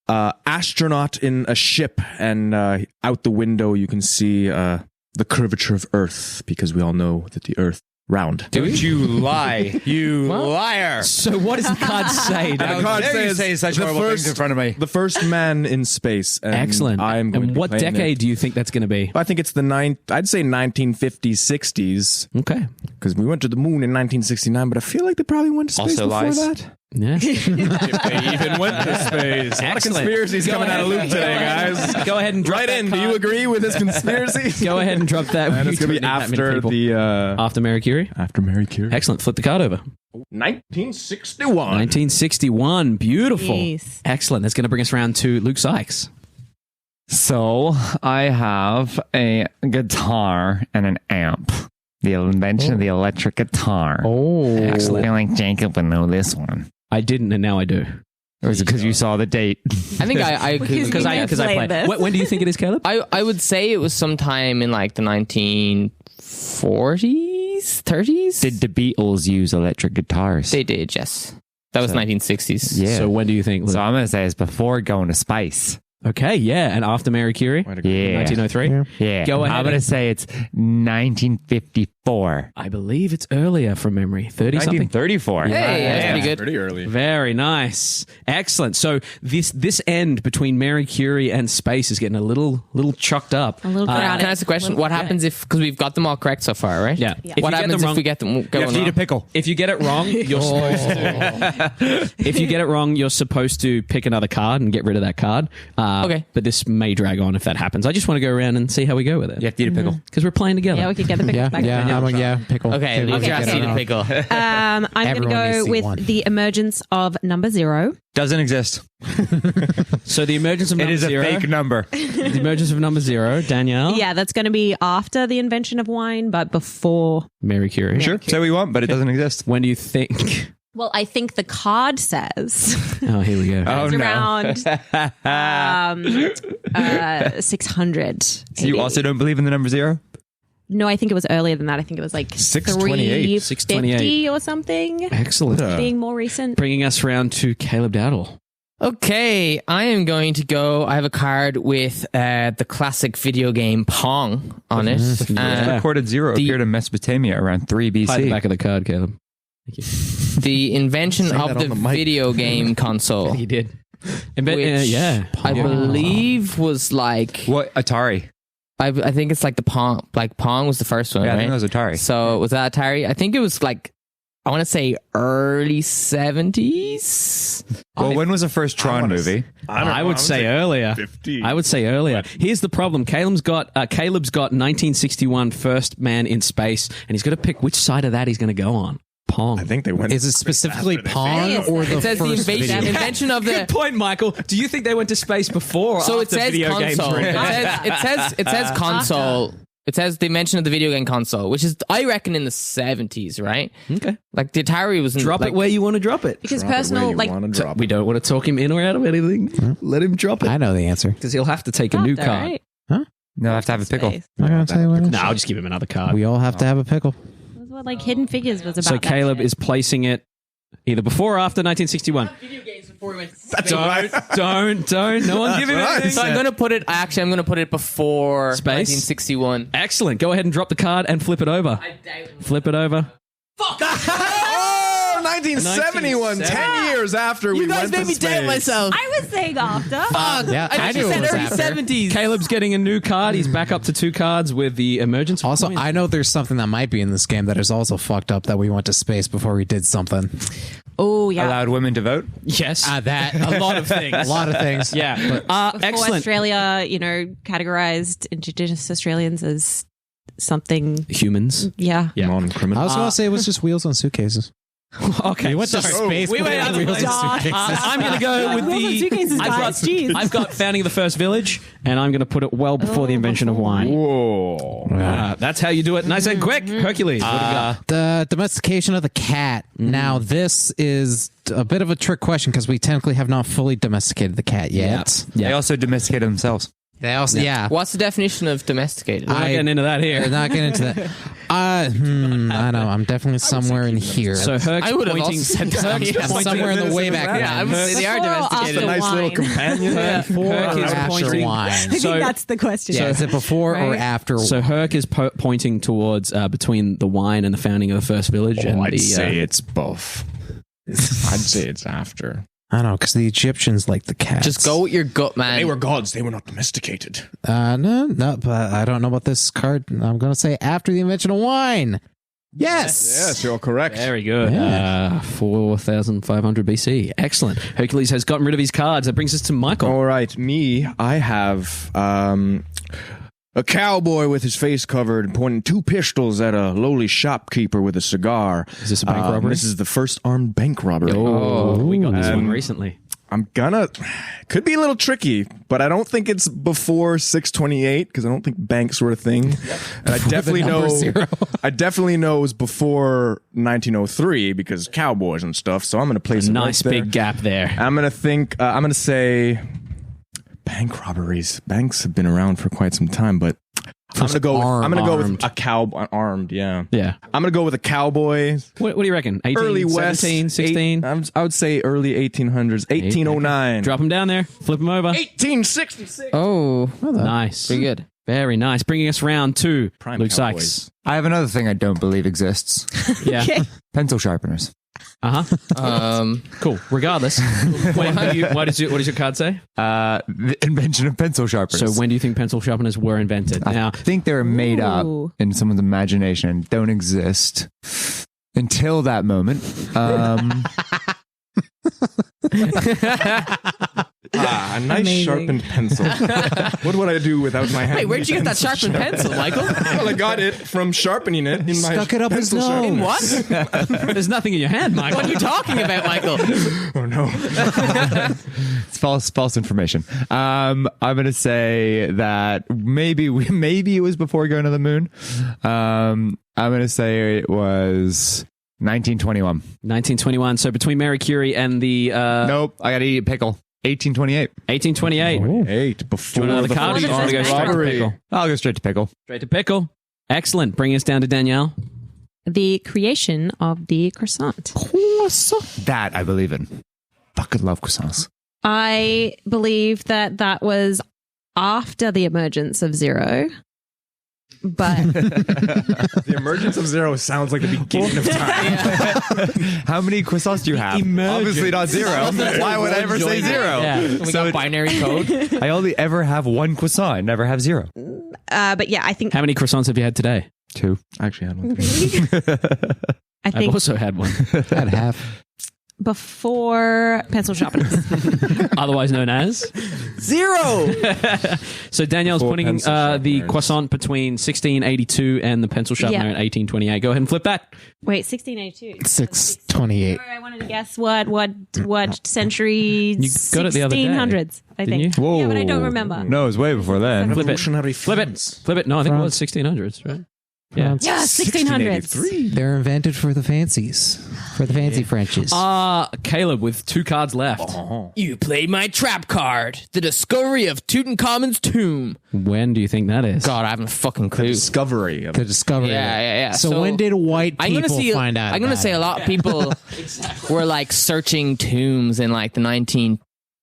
[SPEAKER 7] astronaut in a ship, and out the window you can see the curvature of Earth, because we all know that the Earth round.
[SPEAKER 6] Don't you lie, you liar.
[SPEAKER 5] So what does the card say?
[SPEAKER 7] The card says
[SPEAKER 6] such
[SPEAKER 7] the
[SPEAKER 6] horrible things in front of me.
[SPEAKER 7] The first man in space. And
[SPEAKER 5] Excellent.
[SPEAKER 7] I'm going
[SPEAKER 5] And
[SPEAKER 7] to be
[SPEAKER 5] what
[SPEAKER 7] playing
[SPEAKER 5] decade
[SPEAKER 7] it.
[SPEAKER 5] do you think that's going to be?
[SPEAKER 7] I think it's I'd say 1950s, 60s,
[SPEAKER 5] Okay.
[SPEAKER 7] because we went to the moon in 1969, but I feel like they probably went to space
[SPEAKER 6] Also
[SPEAKER 7] before
[SPEAKER 6] lies.
[SPEAKER 7] that.
[SPEAKER 5] Yeah.
[SPEAKER 7] If they even went to space. A lot of
[SPEAKER 5] Excellent.
[SPEAKER 7] conspiracies
[SPEAKER 5] Go
[SPEAKER 7] coming out of
[SPEAKER 5] ahead.
[SPEAKER 7] Luke today, guys.
[SPEAKER 5] Go ahead and drop
[SPEAKER 7] Right
[SPEAKER 5] that
[SPEAKER 7] in. Do you
[SPEAKER 5] card.
[SPEAKER 7] agree with his conspiracy?
[SPEAKER 5] Go ahead and drop that.
[SPEAKER 7] And it's going to be
[SPEAKER 5] Tweeting that many
[SPEAKER 7] after
[SPEAKER 5] people.
[SPEAKER 7] the
[SPEAKER 5] Mary Curie.
[SPEAKER 7] after Mary Curie.
[SPEAKER 5] Excellent. Flip the card over.
[SPEAKER 7] 1961.
[SPEAKER 5] 1961. Beautiful.
[SPEAKER 9] Jeez.
[SPEAKER 5] Excellent. That's going to bring us around to Luke Sykes.
[SPEAKER 6] So I have a guitar and an amp. The invention of the electric guitar.
[SPEAKER 5] Oh.
[SPEAKER 6] I
[SPEAKER 5] Excellent.
[SPEAKER 6] feel like Jacob would know this one.
[SPEAKER 5] I didn't, and now I do.
[SPEAKER 6] Or is it because you saw the date?
[SPEAKER 2] I think I
[SPEAKER 9] Because
[SPEAKER 5] I
[SPEAKER 9] played
[SPEAKER 5] played.
[SPEAKER 9] this.
[SPEAKER 5] When do you think it is, Caleb?
[SPEAKER 2] I would say it was sometime in like the 1940s, 30s.
[SPEAKER 6] Did the Beatles use electric guitars?
[SPEAKER 2] They did, yes.
[SPEAKER 10] That was 1960s.
[SPEAKER 6] Yeah.
[SPEAKER 5] So when do you think, Luke?
[SPEAKER 6] So I'm going to say it's before going to space.
[SPEAKER 5] Okay, yeah, and after Marie Curie?
[SPEAKER 6] Yeah.
[SPEAKER 5] 1903?
[SPEAKER 6] Yeah.
[SPEAKER 5] Go ahead.
[SPEAKER 6] I'm going to say it's 1954.
[SPEAKER 5] I believe it's earlier from memory. 30-something?
[SPEAKER 6] 1934.
[SPEAKER 10] Hey, that's pretty good.
[SPEAKER 7] Pretty early.
[SPEAKER 5] Very nice. Excellent. So this end between Marie Curie and space is getting a little chucked up.
[SPEAKER 9] A little crowded.
[SPEAKER 10] Can I ask a question? What happens if, because we've got them all correct so far, right?
[SPEAKER 5] Yeah. If
[SPEAKER 10] What
[SPEAKER 5] you get
[SPEAKER 10] happens
[SPEAKER 5] them
[SPEAKER 10] if
[SPEAKER 5] wrong-
[SPEAKER 10] we get them going
[SPEAKER 6] Need a
[SPEAKER 10] wrong?
[SPEAKER 6] pickle.
[SPEAKER 5] If you get it wrong, you're supposed to. If you get it wrong, you're supposed to pick another card and get rid of that card.
[SPEAKER 10] Okay.
[SPEAKER 5] But this may drag on if that happens. I just want to go around and see how we go with it.
[SPEAKER 6] You have to eat a pickle.
[SPEAKER 5] Because we're playing together.
[SPEAKER 9] Yeah, we could get the pickle
[SPEAKER 8] Yeah,
[SPEAKER 9] back.
[SPEAKER 8] pickle.
[SPEAKER 10] Okay,
[SPEAKER 8] Pickle,
[SPEAKER 10] Luke
[SPEAKER 8] get
[SPEAKER 10] has
[SPEAKER 8] it
[SPEAKER 10] to eat a
[SPEAKER 8] on.
[SPEAKER 10] pickle.
[SPEAKER 9] I'm going to
[SPEAKER 8] Everyone needs
[SPEAKER 9] go
[SPEAKER 8] to see
[SPEAKER 9] with
[SPEAKER 8] one.
[SPEAKER 9] the emergence of number 0.
[SPEAKER 6] Doesn't exist.
[SPEAKER 5] So the emergence of
[SPEAKER 6] It
[SPEAKER 5] number
[SPEAKER 6] is a
[SPEAKER 5] 0.
[SPEAKER 6] fake number.
[SPEAKER 5] The emergence of number 0. Danielle?
[SPEAKER 9] Yeah, that's going to be after the invention of wine, but before.
[SPEAKER 5] Mary Curie.
[SPEAKER 6] Sure. Say what you want, but it doesing exist.
[SPEAKER 5] When do you think?
[SPEAKER 9] Well, I think the card says
[SPEAKER 5] Oh, here we go.
[SPEAKER 6] Oh,
[SPEAKER 9] it's
[SPEAKER 6] no.
[SPEAKER 9] around 600.
[SPEAKER 6] So you
[SPEAKER 9] AD.
[SPEAKER 6] also don't believe in the number 0?
[SPEAKER 9] No, I think it was earlier than that. I think it was like
[SPEAKER 7] 628.
[SPEAKER 9] 350 or something.
[SPEAKER 5] Excellent.
[SPEAKER 9] Being more recent.
[SPEAKER 5] Bringing us round to Caleb Dowdall.
[SPEAKER 10] Okay, I am going to go. I have a card with the classic video game Pong on it.
[SPEAKER 6] Recorded 0
[SPEAKER 10] the-
[SPEAKER 6] appeared in Mesopotamia around 3 BC.
[SPEAKER 5] Hide the back of the card, Caleb.
[SPEAKER 10] The invention
[SPEAKER 7] Say
[SPEAKER 10] of
[SPEAKER 7] that
[SPEAKER 10] the,
[SPEAKER 7] on the mic.
[SPEAKER 10] video game console,
[SPEAKER 5] He did.
[SPEAKER 10] which
[SPEAKER 5] Yeah.
[SPEAKER 10] I believe was like
[SPEAKER 6] What? Atari.
[SPEAKER 10] I think it's like the Pong. Like Pong was the first one,
[SPEAKER 6] Yeah, I
[SPEAKER 10] right?
[SPEAKER 6] think it was Atari.
[SPEAKER 10] So was that Atari? I think it was like I want to say early 70s.
[SPEAKER 6] Well, when was the first Tron movie?
[SPEAKER 5] I would say earlier.
[SPEAKER 4] 50.
[SPEAKER 5] I would say earlier. Here's the problem. Caleb's got 1961 First Man in Space, and he's got to pick which side of that he's going to go on. Pong.
[SPEAKER 7] I think they went.
[SPEAKER 8] Is it specifically Pong or the
[SPEAKER 10] It says the
[SPEAKER 8] first
[SPEAKER 10] invasion,
[SPEAKER 8] video?
[SPEAKER 10] invention of the.
[SPEAKER 5] Good point, Michael. Do you think they went to space before or
[SPEAKER 10] So
[SPEAKER 5] after
[SPEAKER 10] it says
[SPEAKER 5] video games
[SPEAKER 10] console.
[SPEAKER 5] were invented?
[SPEAKER 10] It says console. It says the invention of the video game console, which is I reckon in the 70s, right?
[SPEAKER 5] Okay.
[SPEAKER 10] Like the Atari was in
[SPEAKER 5] Drop
[SPEAKER 10] like,
[SPEAKER 5] it where you want to drop it.
[SPEAKER 9] Because
[SPEAKER 7] Drop it where
[SPEAKER 9] personal,
[SPEAKER 7] you
[SPEAKER 9] like,
[SPEAKER 7] wanna drop
[SPEAKER 5] We
[SPEAKER 7] it.
[SPEAKER 5] don't want to talk him in or out of anything. Let him drop it.
[SPEAKER 8] I know the answer.
[SPEAKER 5] Because he'll have to take a new
[SPEAKER 9] after,
[SPEAKER 5] card.
[SPEAKER 9] right?
[SPEAKER 6] No, I have to have a pickle.
[SPEAKER 9] Space.
[SPEAKER 8] I'm not going to tell you what it is.
[SPEAKER 5] No, I'll just give him another card.
[SPEAKER 8] We all have to have a pickle.
[SPEAKER 9] That's what like Hidden Figures was about.
[SPEAKER 5] So
[SPEAKER 9] that
[SPEAKER 5] Caleb
[SPEAKER 9] shit.
[SPEAKER 5] is placing it either before or after 1961. Don't. No one give him anything.
[SPEAKER 10] So I'm going to put it. Actually, I'm going to put it before
[SPEAKER 5] Space?
[SPEAKER 10] 1961.
[SPEAKER 5] Excellent. Go ahead and drop the card and flip it over. Flip it over.
[SPEAKER 7] Oh, 1971, 10 years after we went to space.
[SPEAKER 9] I was saying after.
[SPEAKER 8] Yeah, I knew it was after.
[SPEAKER 10] 70s.
[SPEAKER 5] Caleb's getting a new card. He's back up to 2 cards with the emergence.
[SPEAKER 8] Also,
[SPEAKER 5] point.
[SPEAKER 8] I know there's something that might be in this game that is also fucked up that we went to space before we did something.
[SPEAKER 9] Oh yeah.
[SPEAKER 6] Allowed women to vote?
[SPEAKER 5] yes,
[SPEAKER 8] That
[SPEAKER 5] a lot of things.
[SPEAKER 8] a lot of things.
[SPEAKER 5] Yeah.
[SPEAKER 9] Before
[SPEAKER 5] Excellent.
[SPEAKER 9] Australia, categorized Indigenous Australians as something.
[SPEAKER 5] Humans.
[SPEAKER 9] Yeah.
[SPEAKER 5] Yeah.
[SPEAKER 7] Non-criminal.
[SPEAKER 8] I was going to say it was just wheels on suitcases.
[SPEAKER 5] Okay.
[SPEAKER 8] We went to
[SPEAKER 5] sorry.
[SPEAKER 8] space.
[SPEAKER 5] We
[SPEAKER 8] but
[SPEAKER 5] went
[SPEAKER 8] it
[SPEAKER 5] out
[SPEAKER 8] was
[SPEAKER 5] of
[SPEAKER 8] wheels
[SPEAKER 5] place.
[SPEAKER 8] on suitcases.
[SPEAKER 5] I'm going to go with
[SPEAKER 9] Wheels on
[SPEAKER 5] the.
[SPEAKER 9] suitcases,
[SPEAKER 5] I've
[SPEAKER 9] guys. Jeez.
[SPEAKER 5] I've got founding of the first village, and I'm going to put it well before the invention of wine.
[SPEAKER 7] Whoa.
[SPEAKER 5] That's how you do it. Nice and quick. Hercules. What do we got?
[SPEAKER 8] The domestication of the cat. Now, this is a bit of a trick question because we technically have not fully domesticated the cat yet.
[SPEAKER 6] They also domesticated themselves.
[SPEAKER 8] They also, yeah.
[SPEAKER 10] What's the definition of domesticated?
[SPEAKER 5] We're not getting into that here.
[SPEAKER 8] We're not getting into that. I don't know. I'm definitely somewhere in here.
[SPEAKER 5] So Herc's
[SPEAKER 10] I would have
[SPEAKER 5] pointing,
[SPEAKER 10] also said that.
[SPEAKER 5] Herc's
[SPEAKER 10] Yeah,
[SPEAKER 5] pointing-
[SPEAKER 8] somewhere in the way back.
[SPEAKER 10] Yeah, I would say they are
[SPEAKER 9] Before or
[SPEAKER 10] domesticated.
[SPEAKER 9] after
[SPEAKER 7] Nice little
[SPEAKER 9] wine?
[SPEAKER 7] companion.
[SPEAKER 5] Herc is
[SPEAKER 8] after
[SPEAKER 5] pointing.
[SPEAKER 8] wine.
[SPEAKER 9] I think
[SPEAKER 5] So-
[SPEAKER 9] that's the question.
[SPEAKER 8] Yeah, is it before or
[SPEAKER 9] Right.
[SPEAKER 8] after?
[SPEAKER 5] So Herc is pointing towards between the wine and the founding of the first village, and
[SPEAKER 7] I'd
[SPEAKER 5] the
[SPEAKER 7] say it's both. I'd say it's after.
[SPEAKER 8] I don't know, because the Egyptians like the cats.
[SPEAKER 10] Just go with your gut, man.
[SPEAKER 7] They were gods. They were not domesticated.
[SPEAKER 8] No, but I don't know about this card. I'm going to say after the invention of wine. Yes.
[SPEAKER 7] Yes, you're correct.
[SPEAKER 5] very good. 4,500 BC. Excellent. Hercules has gotten rid of his cards. That brings us to Michael.
[SPEAKER 7] All right, me. I have a cowboy with his face covered and pointing 2 pistols at a lowly shopkeeper with a cigar.
[SPEAKER 5] Is this a bank robbery?
[SPEAKER 7] This is the first armed bank robbery.
[SPEAKER 5] Oh, we got this one recently.
[SPEAKER 7] Could be a little tricky, but I don't think it's before 628 because I don't think banks were a thing. And I definitely
[SPEAKER 8] number
[SPEAKER 7] know,
[SPEAKER 8] 0.
[SPEAKER 7] I definitely know it was before 1903 because cowboys and stuff. So I'm going to place it
[SPEAKER 5] Nice
[SPEAKER 7] right there.
[SPEAKER 5] big gap there.
[SPEAKER 7] I'm going to say bank robberies. Banks have been around for quite some time, but I'm gonna go. I'm gonna go with
[SPEAKER 5] armed.
[SPEAKER 7] a cow armed. Yeah.
[SPEAKER 5] Yeah.
[SPEAKER 7] I'm gonna go with a cowboy.
[SPEAKER 5] What do you reckon? 18,
[SPEAKER 7] Early West,
[SPEAKER 5] 17, 16?
[SPEAKER 7] I would say early 1800s, 1809,
[SPEAKER 5] Drop him down there. Flip him over.
[SPEAKER 7] 1866.
[SPEAKER 10] Oh,
[SPEAKER 5] Nice.
[SPEAKER 10] pretty good.
[SPEAKER 5] Very nice. Bringing us round 2.
[SPEAKER 7] Prime
[SPEAKER 5] Luke
[SPEAKER 7] Cowboys.
[SPEAKER 5] Sykes.
[SPEAKER 6] I have another thing I don't believe exists.
[SPEAKER 5] Yeah.
[SPEAKER 6] Pencil sharpeners.
[SPEAKER 5] Cool. Regardless, what does your card say?
[SPEAKER 6] The invention of pencil sharpeners.
[SPEAKER 5] So when do you think pencil sharpeners were invented?
[SPEAKER 6] I
[SPEAKER 5] Now,
[SPEAKER 6] think they were made up
[SPEAKER 9] Ooh.
[SPEAKER 6] in someone's imagination and don't exist until that moment.
[SPEAKER 7] A nice sharpened pencil. What would I do without my hand?
[SPEAKER 10] Wait, where'd you get that sharpened pencil, Michael?
[SPEAKER 7] Well, I got it from sharpening it in my
[SPEAKER 8] Stuck it up his
[SPEAKER 7] pencil
[SPEAKER 8] nose.
[SPEAKER 10] In
[SPEAKER 7] sharpener.
[SPEAKER 10] what?
[SPEAKER 5] there's nothing in your hand, Michael.
[SPEAKER 10] What are you talking about, Michael?
[SPEAKER 7] Oh no!
[SPEAKER 6] It's false information. I'm gonna say that maybe it was before going to the moon. I'm gonna say it was 1921.
[SPEAKER 5] 1921. So between Mary Curie and the
[SPEAKER 6] Nope, I gotta eat a pickle. 1828.
[SPEAKER 5] 1828.
[SPEAKER 7] 8 before
[SPEAKER 5] Do you want another
[SPEAKER 7] the
[SPEAKER 5] card? Or
[SPEAKER 7] first
[SPEAKER 5] do you want to go straight to
[SPEAKER 7] robbery.
[SPEAKER 5] pickle?
[SPEAKER 6] I'll go straight to pickle.
[SPEAKER 5] Straight to pickle. Excellent. Bring us down to Danielle.
[SPEAKER 9] The creation of the croissant.
[SPEAKER 6] That I believe in. Fucking love croissants.
[SPEAKER 9] I believe that was after the emergence of zero. But
[SPEAKER 7] The emergence of zero sounds like the beginning of time.
[SPEAKER 6] How many croissants do you have? Obviously not zero. Why would I ever say zero?
[SPEAKER 5] Yeah.
[SPEAKER 10] We got binary code.
[SPEAKER 6] I only ever have one croissant. I never have zero.
[SPEAKER 9] but yeah, I think
[SPEAKER 5] How many croissants have you had today?
[SPEAKER 6] 2.
[SPEAKER 7] I actually had one.
[SPEAKER 9] I
[SPEAKER 5] I've
[SPEAKER 9] think
[SPEAKER 5] also had one.
[SPEAKER 8] I'd have.
[SPEAKER 9] before pencil sharpeners.
[SPEAKER 5] Otherwise known as
[SPEAKER 10] Zero.
[SPEAKER 5] So Danielle's
[SPEAKER 7] Four
[SPEAKER 5] putting
[SPEAKER 7] pencil
[SPEAKER 5] the
[SPEAKER 7] sharpeners.
[SPEAKER 5] croissant between 1682 and the pencil sharpener
[SPEAKER 9] Yeah.
[SPEAKER 5] at 1828. Go ahead and flip that.
[SPEAKER 9] Wait, 1682.
[SPEAKER 8] 628.
[SPEAKER 9] I wanted to guess what century.
[SPEAKER 5] You got it the other day,
[SPEAKER 9] 1600s, I
[SPEAKER 5] didn't
[SPEAKER 9] think.
[SPEAKER 5] you?
[SPEAKER 6] Whoa.
[SPEAKER 9] Yeah, but I don't remember.
[SPEAKER 6] No, it was way before then.
[SPEAKER 5] Flip it.
[SPEAKER 7] Revolutionary
[SPEAKER 5] Flip it.
[SPEAKER 7] France.
[SPEAKER 5] Flip it. No, I think it was 1600s, right? Yeah.
[SPEAKER 9] Yeah, 1600s.
[SPEAKER 8] They're invented for the fancies, for the fancy Frenches.
[SPEAKER 5] Caleb with 2 cards left.
[SPEAKER 10] You played my trap card. The discovery of Tutankhamun's tomb.
[SPEAKER 5] When do you think that is?
[SPEAKER 10] God, I haven't a fucking clue.
[SPEAKER 7] Discovery of
[SPEAKER 8] the discovery.
[SPEAKER 10] Yeah.
[SPEAKER 8] So when did white
[SPEAKER 10] I'm
[SPEAKER 8] people
[SPEAKER 10] gonna see,
[SPEAKER 8] find out?
[SPEAKER 10] I'm going to
[SPEAKER 8] about
[SPEAKER 10] say
[SPEAKER 8] it?
[SPEAKER 10] a lot of people were like searching tombs in like the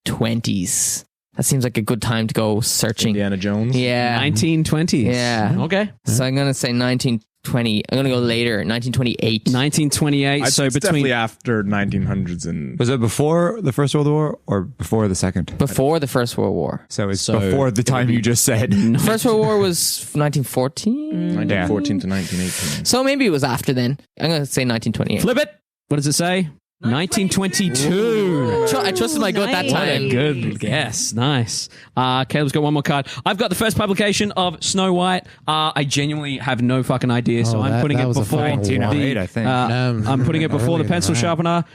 [SPEAKER 10] 1920s. That seems like a good time to go searching.
[SPEAKER 7] Indiana Jones.
[SPEAKER 10] Yeah.
[SPEAKER 5] 1920s.
[SPEAKER 10] Yeah.
[SPEAKER 5] Okay.
[SPEAKER 10] So I'm going to say 1920. I'm going to go later, 1928.
[SPEAKER 5] 1928.
[SPEAKER 7] It's
[SPEAKER 5] So between
[SPEAKER 7] definitely after 1900s and
[SPEAKER 6] Was it before the First World War or before the Second?
[SPEAKER 10] Before the First World War.
[SPEAKER 6] So it's
[SPEAKER 5] So
[SPEAKER 6] before the time you just said.
[SPEAKER 10] First World War was 1914.
[SPEAKER 7] 1914 to 1918.
[SPEAKER 10] So maybe it was after then. I'm going to say 1928.
[SPEAKER 5] flip it. What does it say? 1922.
[SPEAKER 10] I trusted my gut that
[SPEAKER 9] Nice.
[SPEAKER 10] time.
[SPEAKER 5] Good guess. Nice. Caleb's got one more card. I've got the first publication of Snow White. I genuinely have no fucking idea, so
[SPEAKER 8] Oh,
[SPEAKER 5] I'm
[SPEAKER 8] that-
[SPEAKER 5] putting
[SPEAKER 8] that
[SPEAKER 5] it
[SPEAKER 8] was a
[SPEAKER 5] before
[SPEAKER 8] fucking
[SPEAKER 5] the,
[SPEAKER 6] 1908, I think.
[SPEAKER 5] I'm putting it before the
[SPEAKER 8] earlier
[SPEAKER 5] pencil
[SPEAKER 8] than that.
[SPEAKER 5] sharpener.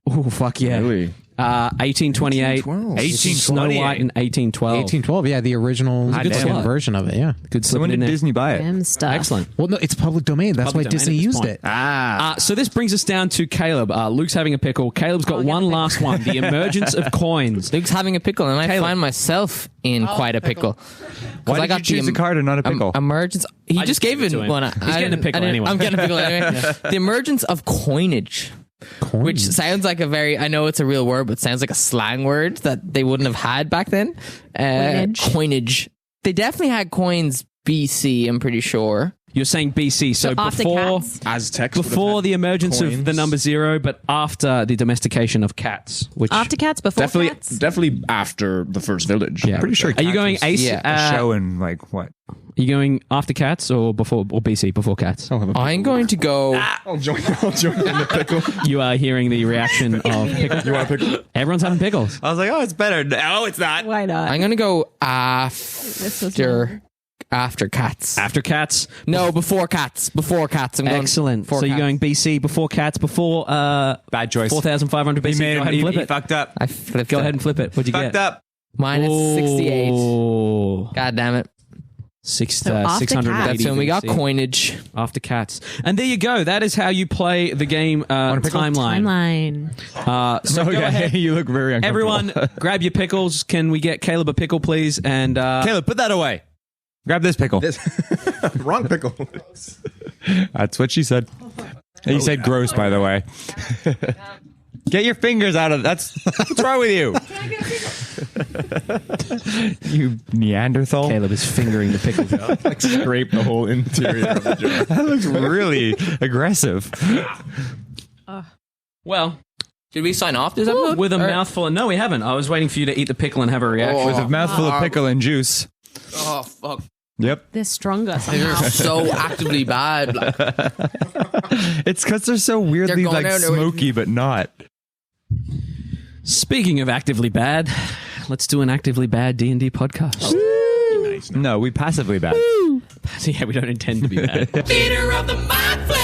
[SPEAKER 5] Oh, fuck yeah.
[SPEAKER 7] Really?
[SPEAKER 5] 1828.
[SPEAKER 7] 1812.
[SPEAKER 5] Snow White in 1812.
[SPEAKER 8] 1812. Yeah, the original
[SPEAKER 6] good
[SPEAKER 8] second
[SPEAKER 6] slot.
[SPEAKER 8] version of it. Yeah.
[SPEAKER 5] Good
[SPEAKER 6] So when
[SPEAKER 5] slipping in
[SPEAKER 6] did
[SPEAKER 5] there.
[SPEAKER 6] Disney buy it?
[SPEAKER 9] Them stuff.
[SPEAKER 5] Excellent.
[SPEAKER 8] Well, no, it's public domain. That's
[SPEAKER 5] Public
[SPEAKER 8] why
[SPEAKER 5] domain
[SPEAKER 8] Disney
[SPEAKER 5] at this
[SPEAKER 8] used
[SPEAKER 5] point.
[SPEAKER 8] it.
[SPEAKER 5] So this brings us down to Caleb. Luke's having a pickle. Caleb's got one last one. The emergence of coins.
[SPEAKER 10] Luke's having a pickle, and I
[SPEAKER 5] Caleb.
[SPEAKER 10] find myself in quite a pickle.
[SPEAKER 6] Why
[SPEAKER 10] I
[SPEAKER 6] did you choose a card and not a pickle?
[SPEAKER 10] Emergence. He
[SPEAKER 5] I
[SPEAKER 10] just
[SPEAKER 5] just gave
[SPEAKER 10] gave
[SPEAKER 5] it
[SPEAKER 10] it
[SPEAKER 5] to him.
[SPEAKER 10] one.
[SPEAKER 5] He's getting a pickle anyway.
[SPEAKER 10] I'm getting a pickle anyway. The emergence of coinage. Which sounds like a very, I know it's a real word, but sounds like a slang word that they wouldn't have had back then. Coinage. They definitely had coins BC, I'm pretty sure.
[SPEAKER 5] You're saying BC, so
[SPEAKER 9] after
[SPEAKER 5] before
[SPEAKER 9] cats.
[SPEAKER 7] Aztecs. would have
[SPEAKER 5] before
[SPEAKER 7] had
[SPEAKER 5] the emergence of
[SPEAKER 7] coins.
[SPEAKER 5] the number 0, but after the domestication of cats. Which
[SPEAKER 9] After cats, before
[SPEAKER 7] Definitely,
[SPEAKER 9] cats.
[SPEAKER 7] definitely after the first village.
[SPEAKER 5] Yeah.
[SPEAKER 6] Pretty sure.
[SPEAKER 5] Are you going ace?
[SPEAKER 10] Yeah.
[SPEAKER 6] A show in like what?
[SPEAKER 5] Are you going after cats or before or BC before cats?
[SPEAKER 7] I'll have a pickle.
[SPEAKER 10] I'm going to go.
[SPEAKER 7] I'll join in the pickle.
[SPEAKER 5] You are hearing the reaction of pickles.
[SPEAKER 7] You want a pickle?
[SPEAKER 5] Everyone's having pickles.
[SPEAKER 6] I was like, oh, it's better. No, it's not.
[SPEAKER 9] Why not?
[SPEAKER 10] I'm going to go
[SPEAKER 9] was
[SPEAKER 10] after cats.
[SPEAKER 5] After cats.
[SPEAKER 10] No, before cats. Before cats. I'm going
[SPEAKER 5] Excellent.
[SPEAKER 10] before
[SPEAKER 5] So you're
[SPEAKER 10] cats.
[SPEAKER 5] going BC before cats before
[SPEAKER 6] Bad choice.
[SPEAKER 5] 4,500 BC.
[SPEAKER 6] He made
[SPEAKER 5] Go
[SPEAKER 6] him.
[SPEAKER 5] ahead and flip
[SPEAKER 6] He
[SPEAKER 5] it.
[SPEAKER 6] fucked up.
[SPEAKER 10] I flipped
[SPEAKER 5] Go
[SPEAKER 10] it.
[SPEAKER 5] ahead and flip it. What'd you
[SPEAKER 6] Fucked
[SPEAKER 5] get?
[SPEAKER 6] up.
[SPEAKER 10] Mine is 68.
[SPEAKER 5] Oh.
[SPEAKER 10] God damn it.
[SPEAKER 9] after
[SPEAKER 5] 680
[SPEAKER 10] That's when we got
[SPEAKER 5] BC.
[SPEAKER 10] coinage.
[SPEAKER 5] After cats. And there you go. That is how you play the game timeline.
[SPEAKER 9] Timeline.
[SPEAKER 5] So go ahead.
[SPEAKER 6] you look very uncomfortable.
[SPEAKER 5] Everyone, grab your pickles. Can we get Caleb a pickle, please? And
[SPEAKER 6] Caleb, put that away. Grab this pickle.
[SPEAKER 7] Wrong pickle.
[SPEAKER 6] That's what she said. You said gross, by the way. Get your fingers out of that's what's wrong with you? You Neanderthal.
[SPEAKER 5] Caleb is fingering the pickle jar.
[SPEAKER 7] Scrape the whole interior of the jar.
[SPEAKER 6] That looks really aggressive.
[SPEAKER 2] Well,
[SPEAKER 10] Did we sign off this episode?
[SPEAKER 5] With a
[SPEAKER 10] Or-
[SPEAKER 5] mouthful of... No, we haven't. I was waiting for you to eat the pickle and have a reaction.
[SPEAKER 6] With a mouthful of pickle and juice.
[SPEAKER 10] Oh, fuck.
[SPEAKER 6] Yep.
[SPEAKER 9] They're stronger
[SPEAKER 10] They're
[SPEAKER 9] somehow.
[SPEAKER 10] so actively bad. Like,
[SPEAKER 6] It's because they're so weirdly
[SPEAKER 10] They're going
[SPEAKER 6] like
[SPEAKER 10] out there
[SPEAKER 6] smoky, but not.
[SPEAKER 5] Speaking of actively bad, let's do an actively bad D&D podcast.
[SPEAKER 6] No, we passively bad.
[SPEAKER 5] Yeah, we don't intend to be bad.
[SPEAKER 1] Leader of the Mind Flip.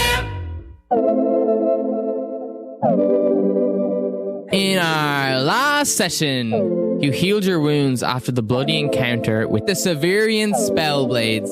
[SPEAKER 10] in our last session, you healed your wounds after the bloody encounter with the Severian Spellblades.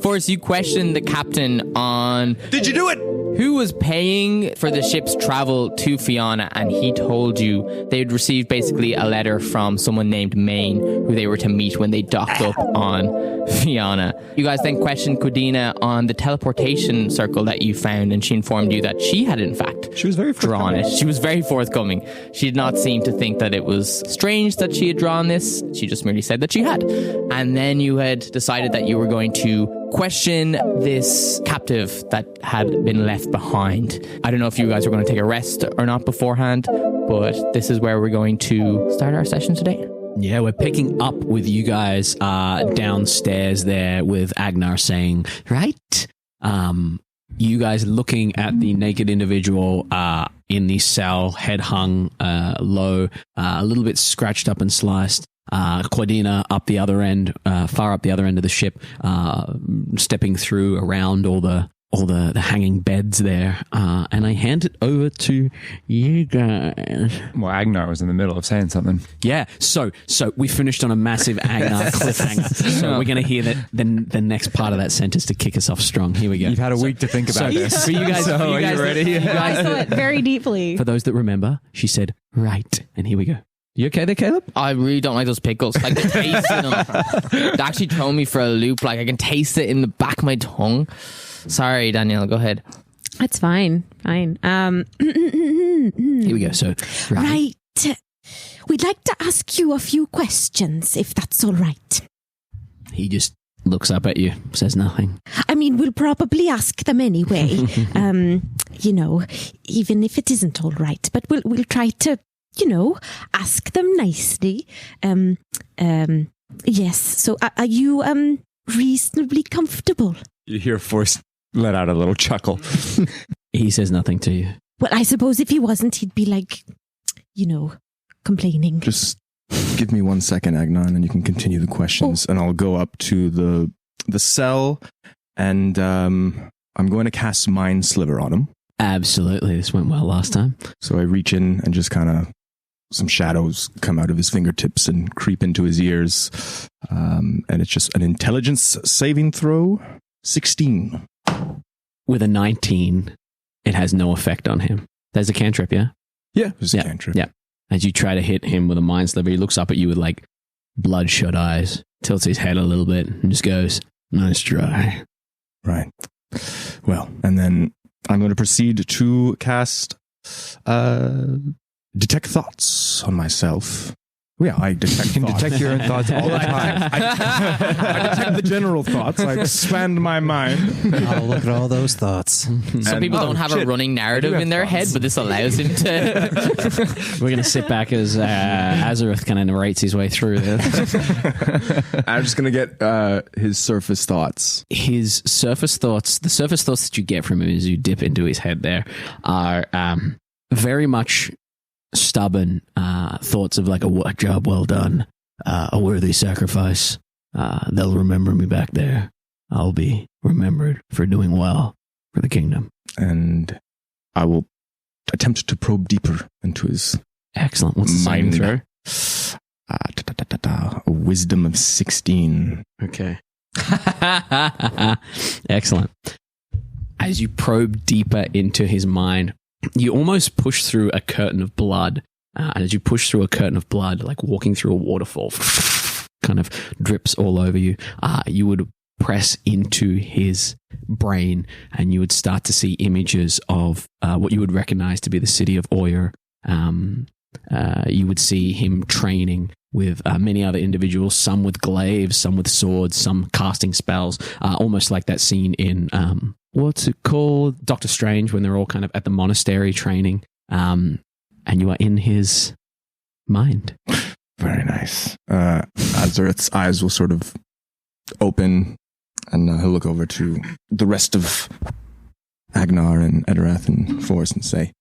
[SPEAKER 10] Forrest, you questioned the captain on...
[SPEAKER 7] Did you do it?
[SPEAKER 10] Who was paying for the ship's travel to Fianna, and he told you they'd received basically a letter from someone named Maine, who they were to meet when they docked up on Fianna. You guys then questioned Quidina on the teleportation circle that you found, and she informed you that she had in fact
[SPEAKER 6] She was very
[SPEAKER 10] drawn it. She was very forthcoming. She did not seem to think that it was strange that she had drawn this. She just merely said that she had. And then you had decided that you were going to question this captive that had been left behind. I don't know if you guys are going to take a rest or not beforehand, but this is where we're going to start our session today.
[SPEAKER 5] Yeah, we're picking up with you guys downstairs there with Agenar saying, right? You guys looking at the naked individual in the cell, head hung low, a little bit scratched up and sliced. Quidina up the other end, far up the other end of the ship, stepping through around all the hanging beds there, and I hand it over to you guys.
[SPEAKER 6] Well, Agenar was in the middle of saying something.
[SPEAKER 5] Yeah, so we finished on a massive Agenar cliffhanger. So we're going to hear the next part of that sentence to kick us off strong. Here we go.
[SPEAKER 6] You've had a week to think about this.
[SPEAKER 5] For you guys,
[SPEAKER 6] So, are you ready?
[SPEAKER 9] I thought very deeply.
[SPEAKER 5] For those that remember, she said, right. And here we go. You okay there, Caleb?
[SPEAKER 10] I really don't like those pickles. Like the taste in them. They actually throw me for a loop. Like I can taste it in the back of my tongue. Sorry, Danielle, go ahead.
[SPEAKER 9] It's fine. Fine.
[SPEAKER 5] Here we go. So,
[SPEAKER 11] Right. We'd like to ask you a few questions, if that's all right.
[SPEAKER 5] He just looks up at you, says nothing.
[SPEAKER 11] I mean, we'll probably ask them anyway. You know, even if it isn't all right. But we'll try to, you know, ask them nicely. Yes. So are you reasonably comfortable?
[SPEAKER 6] You hear Force let out a little chuckle.
[SPEAKER 5] He says nothing to you.
[SPEAKER 11] Well, I suppose if he wasn't, he'd be like, you know, complaining.
[SPEAKER 7] Just give me 1 second, Agenar, and then you can continue the questions. And I'll go up to the cell, and I'm going to cast Mind Sliver on him.
[SPEAKER 5] Absolutely. This went well last time.
[SPEAKER 7] So I reach in and just kind of some shadows come out of his fingertips and creep into his ears. And it's just an intelligence saving throw. 16.
[SPEAKER 5] With a 19, it has no effect on him. There's a cantrip, yeah?
[SPEAKER 7] Yeah, there's a
[SPEAKER 5] Yeah.
[SPEAKER 7] cantrip.
[SPEAKER 5] Yeah. As you try to hit him with a mind sliver, he looks up at you with like bloodshot eyes, tilts his head a little bit, and just goes, nice try.
[SPEAKER 7] Right. Well, and then I'm going to proceed to cast Detect Thoughts on myself. Yeah, I detect
[SPEAKER 6] You can
[SPEAKER 7] thoughts.
[SPEAKER 6] detect your own thoughts all the time.
[SPEAKER 7] I detect the general thoughts. I expand my mind.
[SPEAKER 8] Oh, look at all those thoughts.
[SPEAKER 10] Some people don't have a running narrative in their head, but this allows him to.
[SPEAKER 5] We're going to sit back as Azorith kind of narrates his way through this.
[SPEAKER 7] I'm just going to get his surface thoughts.
[SPEAKER 5] His surface thoughts, the surface thoughts that you get from him as you dip into his head there are very much stubborn thoughts of like a work job well done, a worthy sacrifice. They'll remember me back there. I'll be remembered for doing well for the kingdom.
[SPEAKER 7] And I will attempt to probe deeper into his
[SPEAKER 5] Excellent. What's the saving
[SPEAKER 7] mind.
[SPEAKER 5] throw?
[SPEAKER 7] A wisdom of 16.
[SPEAKER 5] Okay. Excellent. As you probe deeper into his mind, you almost push through a curtain of blood. And as you push through a curtain of blood, like walking through a waterfall, kind of drips all over you. You would press into his brain, and you would start to see images of what you would recognize to be the city of Oyer. You would see him training with many other individuals, some with glaives, some with swords, some casting spells, almost like that scene in, what's it called? Doctor Strange, when they're all kind of at the monastery training, and you are in his mind.
[SPEAKER 7] Very nice. Azorith's eyes will sort of open, and he'll look over to the rest of Agenar and Etterath and Forrest and say,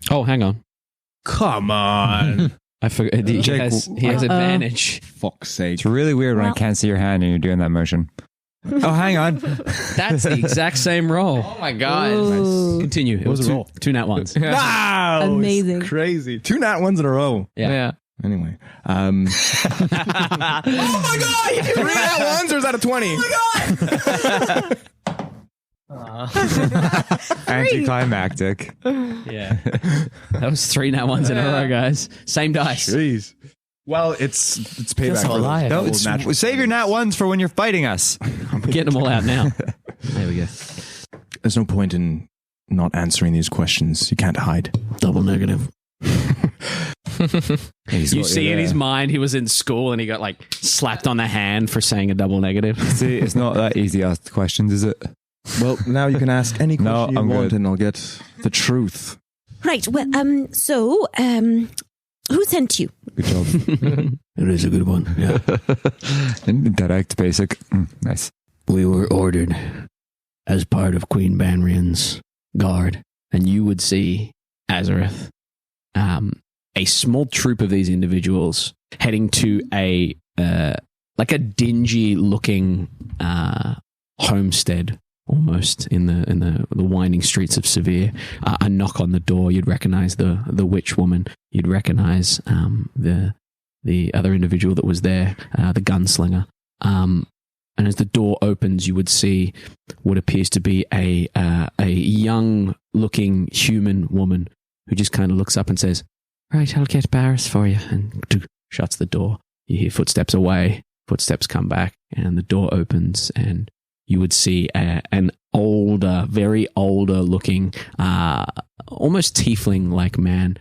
[SPEAKER 5] Oh, hang on.
[SPEAKER 7] "Come on."
[SPEAKER 5] I forgot. He has advantage.
[SPEAKER 7] Fuck's sake.
[SPEAKER 6] It's really weird when I can't see your hand and you're doing that motion. Oh, hang on.
[SPEAKER 5] That's the exact same roll.
[SPEAKER 10] Oh my god.
[SPEAKER 5] Nice. Continue. It was
[SPEAKER 7] a roll?
[SPEAKER 5] Two nat ones.
[SPEAKER 7] Wow.
[SPEAKER 9] Amazing.
[SPEAKER 7] Crazy. 2 nat ones in a row.
[SPEAKER 5] Yeah.
[SPEAKER 7] Anyway. Oh my god! You 3 nat ones, or is that a 20? Oh my god!
[SPEAKER 6] Anticlimactic.
[SPEAKER 5] Yeah. That was 3 nat ones in a row, guys. Same dice.
[SPEAKER 7] Jeez. Well, it's payback.
[SPEAKER 10] so
[SPEAKER 7] for
[SPEAKER 10] alive.
[SPEAKER 6] No,
[SPEAKER 7] those natural
[SPEAKER 6] save your nat ones for when you're fighting us.
[SPEAKER 5] I'm getting them all out now. There we go.
[SPEAKER 7] There's no point in not answering these questions. You can't hide.
[SPEAKER 10] Double negative.
[SPEAKER 5] You see in his mind he was in school and he got like slapped on the hand for saying a double negative.
[SPEAKER 6] See, it's not that easy to ask questions, is it?
[SPEAKER 7] Well, now you can ask any
[SPEAKER 6] No,
[SPEAKER 7] question you
[SPEAKER 6] I'm
[SPEAKER 7] want
[SPEAKER 6] good.
[SPEAKER 7] and I'll get the truth.
[SPEAKER 11] Right. Well, who sent you?
[SPEAKER 6] Good job.
[SPEAKER 10] It is a good one. Yeah.
[SPEAKER 6] Direct, basic. Nice.
[SPEAKER 10] We were ordered as part of Queen Banrian's guard.
[SPEAKER 5] And you would see Azorith, a small troop of these individuals heading to a dingy looking homestead, almost in the winding streets of Safirith. A knock on the door, you'd recognize the witch woman. You'd recognize the other individual that was there, the gunslinger. And as the door opens, you would see what appears to be a young looking human woman who just kind of looks up and says, "Right, I'll get Barris for you," and shuts the door. You hear footsteps away, footsteps come back, and the door opens, and you would see an older, very older looking, almost tiefling-like man.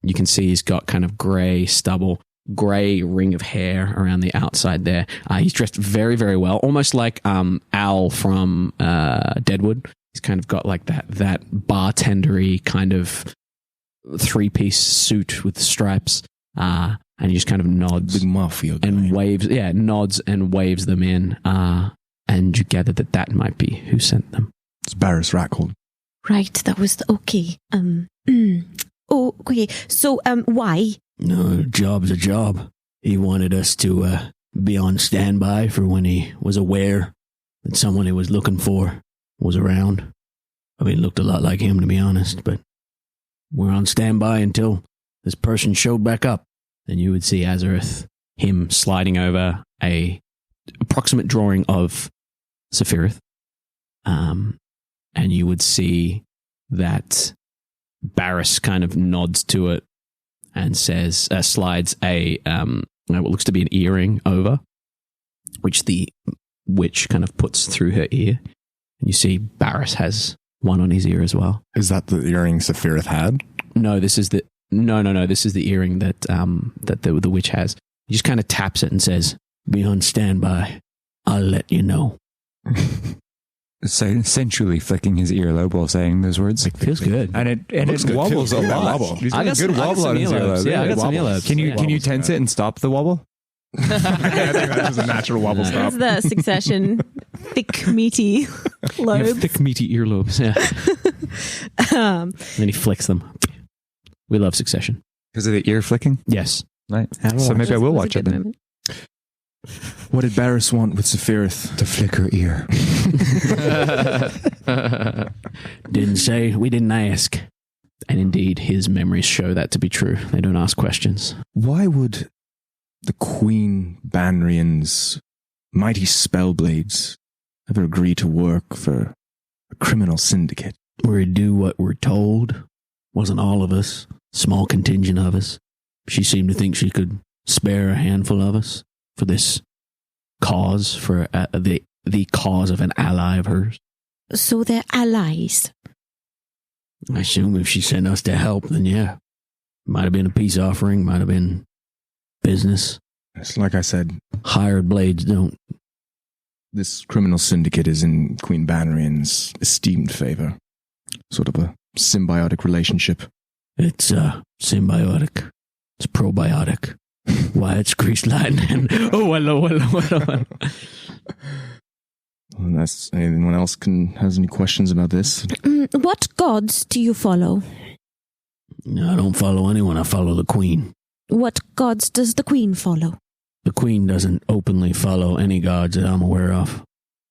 [SPEAKER 5] You can see he's got kind of grey stubble, grey ring of hair around the outside there. He's dressed very, very well, almost like Al from Deadwood. He's kind of got like that bartendery kind of 3-piece suit with stripes, and he just kind of nods
[SPEAKER 7] Big mafia guy.
[SPEAKER 5] and waves. Yeah, nods and waves them in, and you gather that might be who sent them.
[SPEAKER 7] It's Barris Rackhold.
[SPEAKER 11] Right. That was okay. Oh, okay. So, why?
[SPEAKER 10] No, job's a job. He wanted us to be on standby for when he was aware that someone he was looking for was around. I mean, it looked a lot like him, to be honest, but we're on standby until this person showed back up.
[SPEAKER 5] Then you would see Azorith, him sliding over a approximate drawing of Safirith, and you would see that Barris kind of nods to it and says, slides a what looks to be an earring over, which the witch kind of puts through her ear, and you see Barris has one on his ear as well.
[SPEAKER 7] Is that the earring Safirith had?
[SPEAKER 5] No, this is the This is the earring that the witch has. He just kind of taps it and says,
[SPEAKER 10] Be on standby. I'll let you know.
[SPEAKER 6] Sensually flicking his earlobe while saying those words.
[SPEAKER 5] Feels good.
[SPEAKER 6] And it wobbles a lot. He's got a good wobble on his earlobe.
[SPEAKER 5] Yeah, I got some earlobes.
[SPEAKER 6] Can you tense it and stop the wobble?
[SPEAKER 7] I think that's just a natural wobble stop.
[SPEAKER 9] It's the Succession thick, meaty
[SPEAKER 5] You have
[SPEAKER 9] lobe.
[SPEAKER 5] thick, meaty earlobes. Yeah. And then he flicks them. We love Succession.
[SPEAKER 6] Because of the ear flicking?
[SPEAKER 5] Yes.
[SPEAKER 6] Right. So maybe I will watch it then.
[SPEAKER 9] Moment.
[SPEAKER 7] What did Barris want with Safirith?
[SPEAKER 6] To flick her ear.
[SPEAKER 10] Didn't say. We didn't ask.
[SPEAKER 5] And indeed, his memories show that to be true. They don't ask questions.
[SPEAKER 7] Why would the Queen Banrian's mighty spellblades ever agree to work for a criminal syndicate?
[SPEAKER 10] We do what we're told. Wasn't all of us. Small contingent of us. She seemed to think she could spare a handful of us for this cause, for the
[SPEAKER 5] the cause of an ally of hers.
[SPEAKER 11] So they're allies.
[SPEAKER 5] I assume if she sent us to help, then yeah. Might have been a peace offering, might have been business.
[SPEAKER 7] It's like I said,
[SPEAKER 5] Hired blades don't.
[SPEAKER 7] this criminal syndicate is in Queen Banneryn's esteemed favor. Sort of a symbiotic relationship.
[SPEAKER 5] It's symbiotic. It's probiotic. Why, it's greased lightning. Oh, hello.
[SPEAKER 7] Unless anyone else has any questions about this.
[SPEAKER 11] What gods do you follow?
[SPEAKER 5] I don't follow anyone. I follow the queen.
[SPEAKER 11] What gods does the queen follow?
[SPEAKER 5] The queen doesn't openly follow any gods that I'm aware of.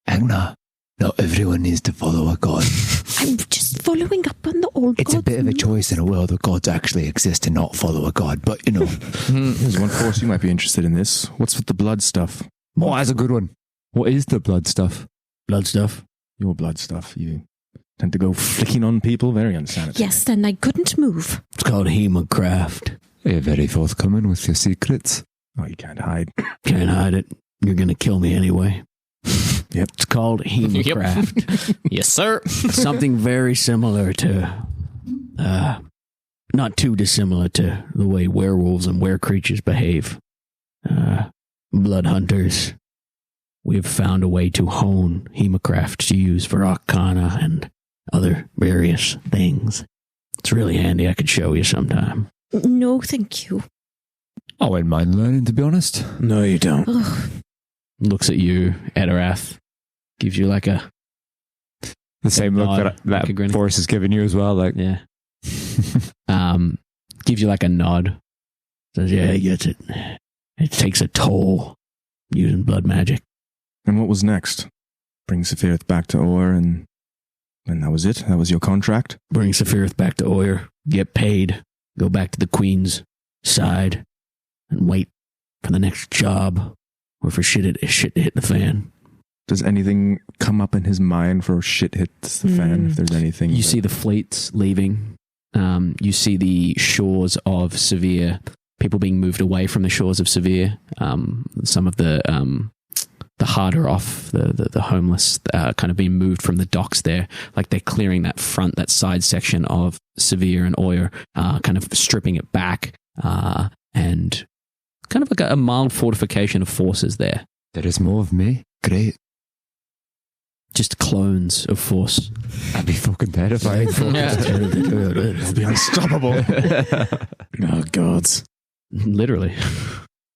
[SPEAKER 12] Agenar, not everyone needs to follow a god.
[SPEAKER 11] I'm just following up on the old
[SPEAKER 12] It's
[SPEAKER 11] gods.
[SPEAKER 12] a bit of a choice in a world where gods actually exist to not follow a god, but you know.
[SPEAKER 7] There's one course you might be interested in this. What's with the blood stuff?
[SPEAKER 12] Oh, that's a good one.
[SPEAKER 6] What is the blood stuff?
[SPEAKER 5] Blood stuff?
[SPEAKER 7] Your blood stuff. You tend to go flicking on people. Very unsanitary.
[SPEAKER 11] Yes, and I couldn't move.
[SPEAKER 5] It's called hemocraft.
[SPEAKER 6] You're very forthcoming with your secrets.
[SPEAKER 7] Oh, you can't hide.
[SPEAKER 5] Can't hide it. You're going to kill me anyway.
[SPEAKER 7] Yep.
[SPEAKER 5] It's called hemocraft.
[SPEAKER 10] Yes, sir.
[SPEAKER 5] Something very similar to, not too dissimilar to the way werewolves and were-creatures behave. Blood hunters. We've found a way to hone hemocraft to use for arcana and other various things. It's really handy. I could show you sometime.
[SPEAKER 11] No, thank you.
[SPEAKER 6] I wouldn't mind learning, to be honest.
[SPEAKER 7] No, you don't.
[SPEAKER 11] Ugh.
[SPEAKER 5] Looks at you, Etterath. Gives you like a...
[SPEAKER 6] The same look
[SPEAKER 5] nod,
[SPEAKER 6] that
[SPEAKER 5] like a grin.
[SPEAKER 6] Forrest has given you as well. Like,
[SPEAKER 5] Yeah. Gives you like a nod. Says, yeah, he gets it. It takes a toll using blood magic.
[SPEAKER 7] And what was next? Bring Safirith back to Or, and that was it? That was your contract?
[SPEAKER 5] Bring Safirith back to Oyer, get paid, go back to the Queen's side, and wait for the next job, or for shit to hit the fan.
[SPEAKER 7] Does anything come up in his mind for shit hits the fan, if there's anything?
[SPEAKER 5] You see the fleets leaving. You see the shores of Severe, people being moved away from the shores of Severe. Some of the harder off, the homeless, kind of being moved from the docks there. Like they're clearing that side section of Severe and Oyer, kind of stripping it back, and kind of like a mild fortification of forces there.
[SPEAKER 6] there is more of me. Great.
[SPEAKER 5] Just clones of Force.
[SPEAKER 6] That'd be fucking terrifying.
[SPEAKER 7] It'll be unstoppable. Oh, gods.
[SPEAKER 5] Literally.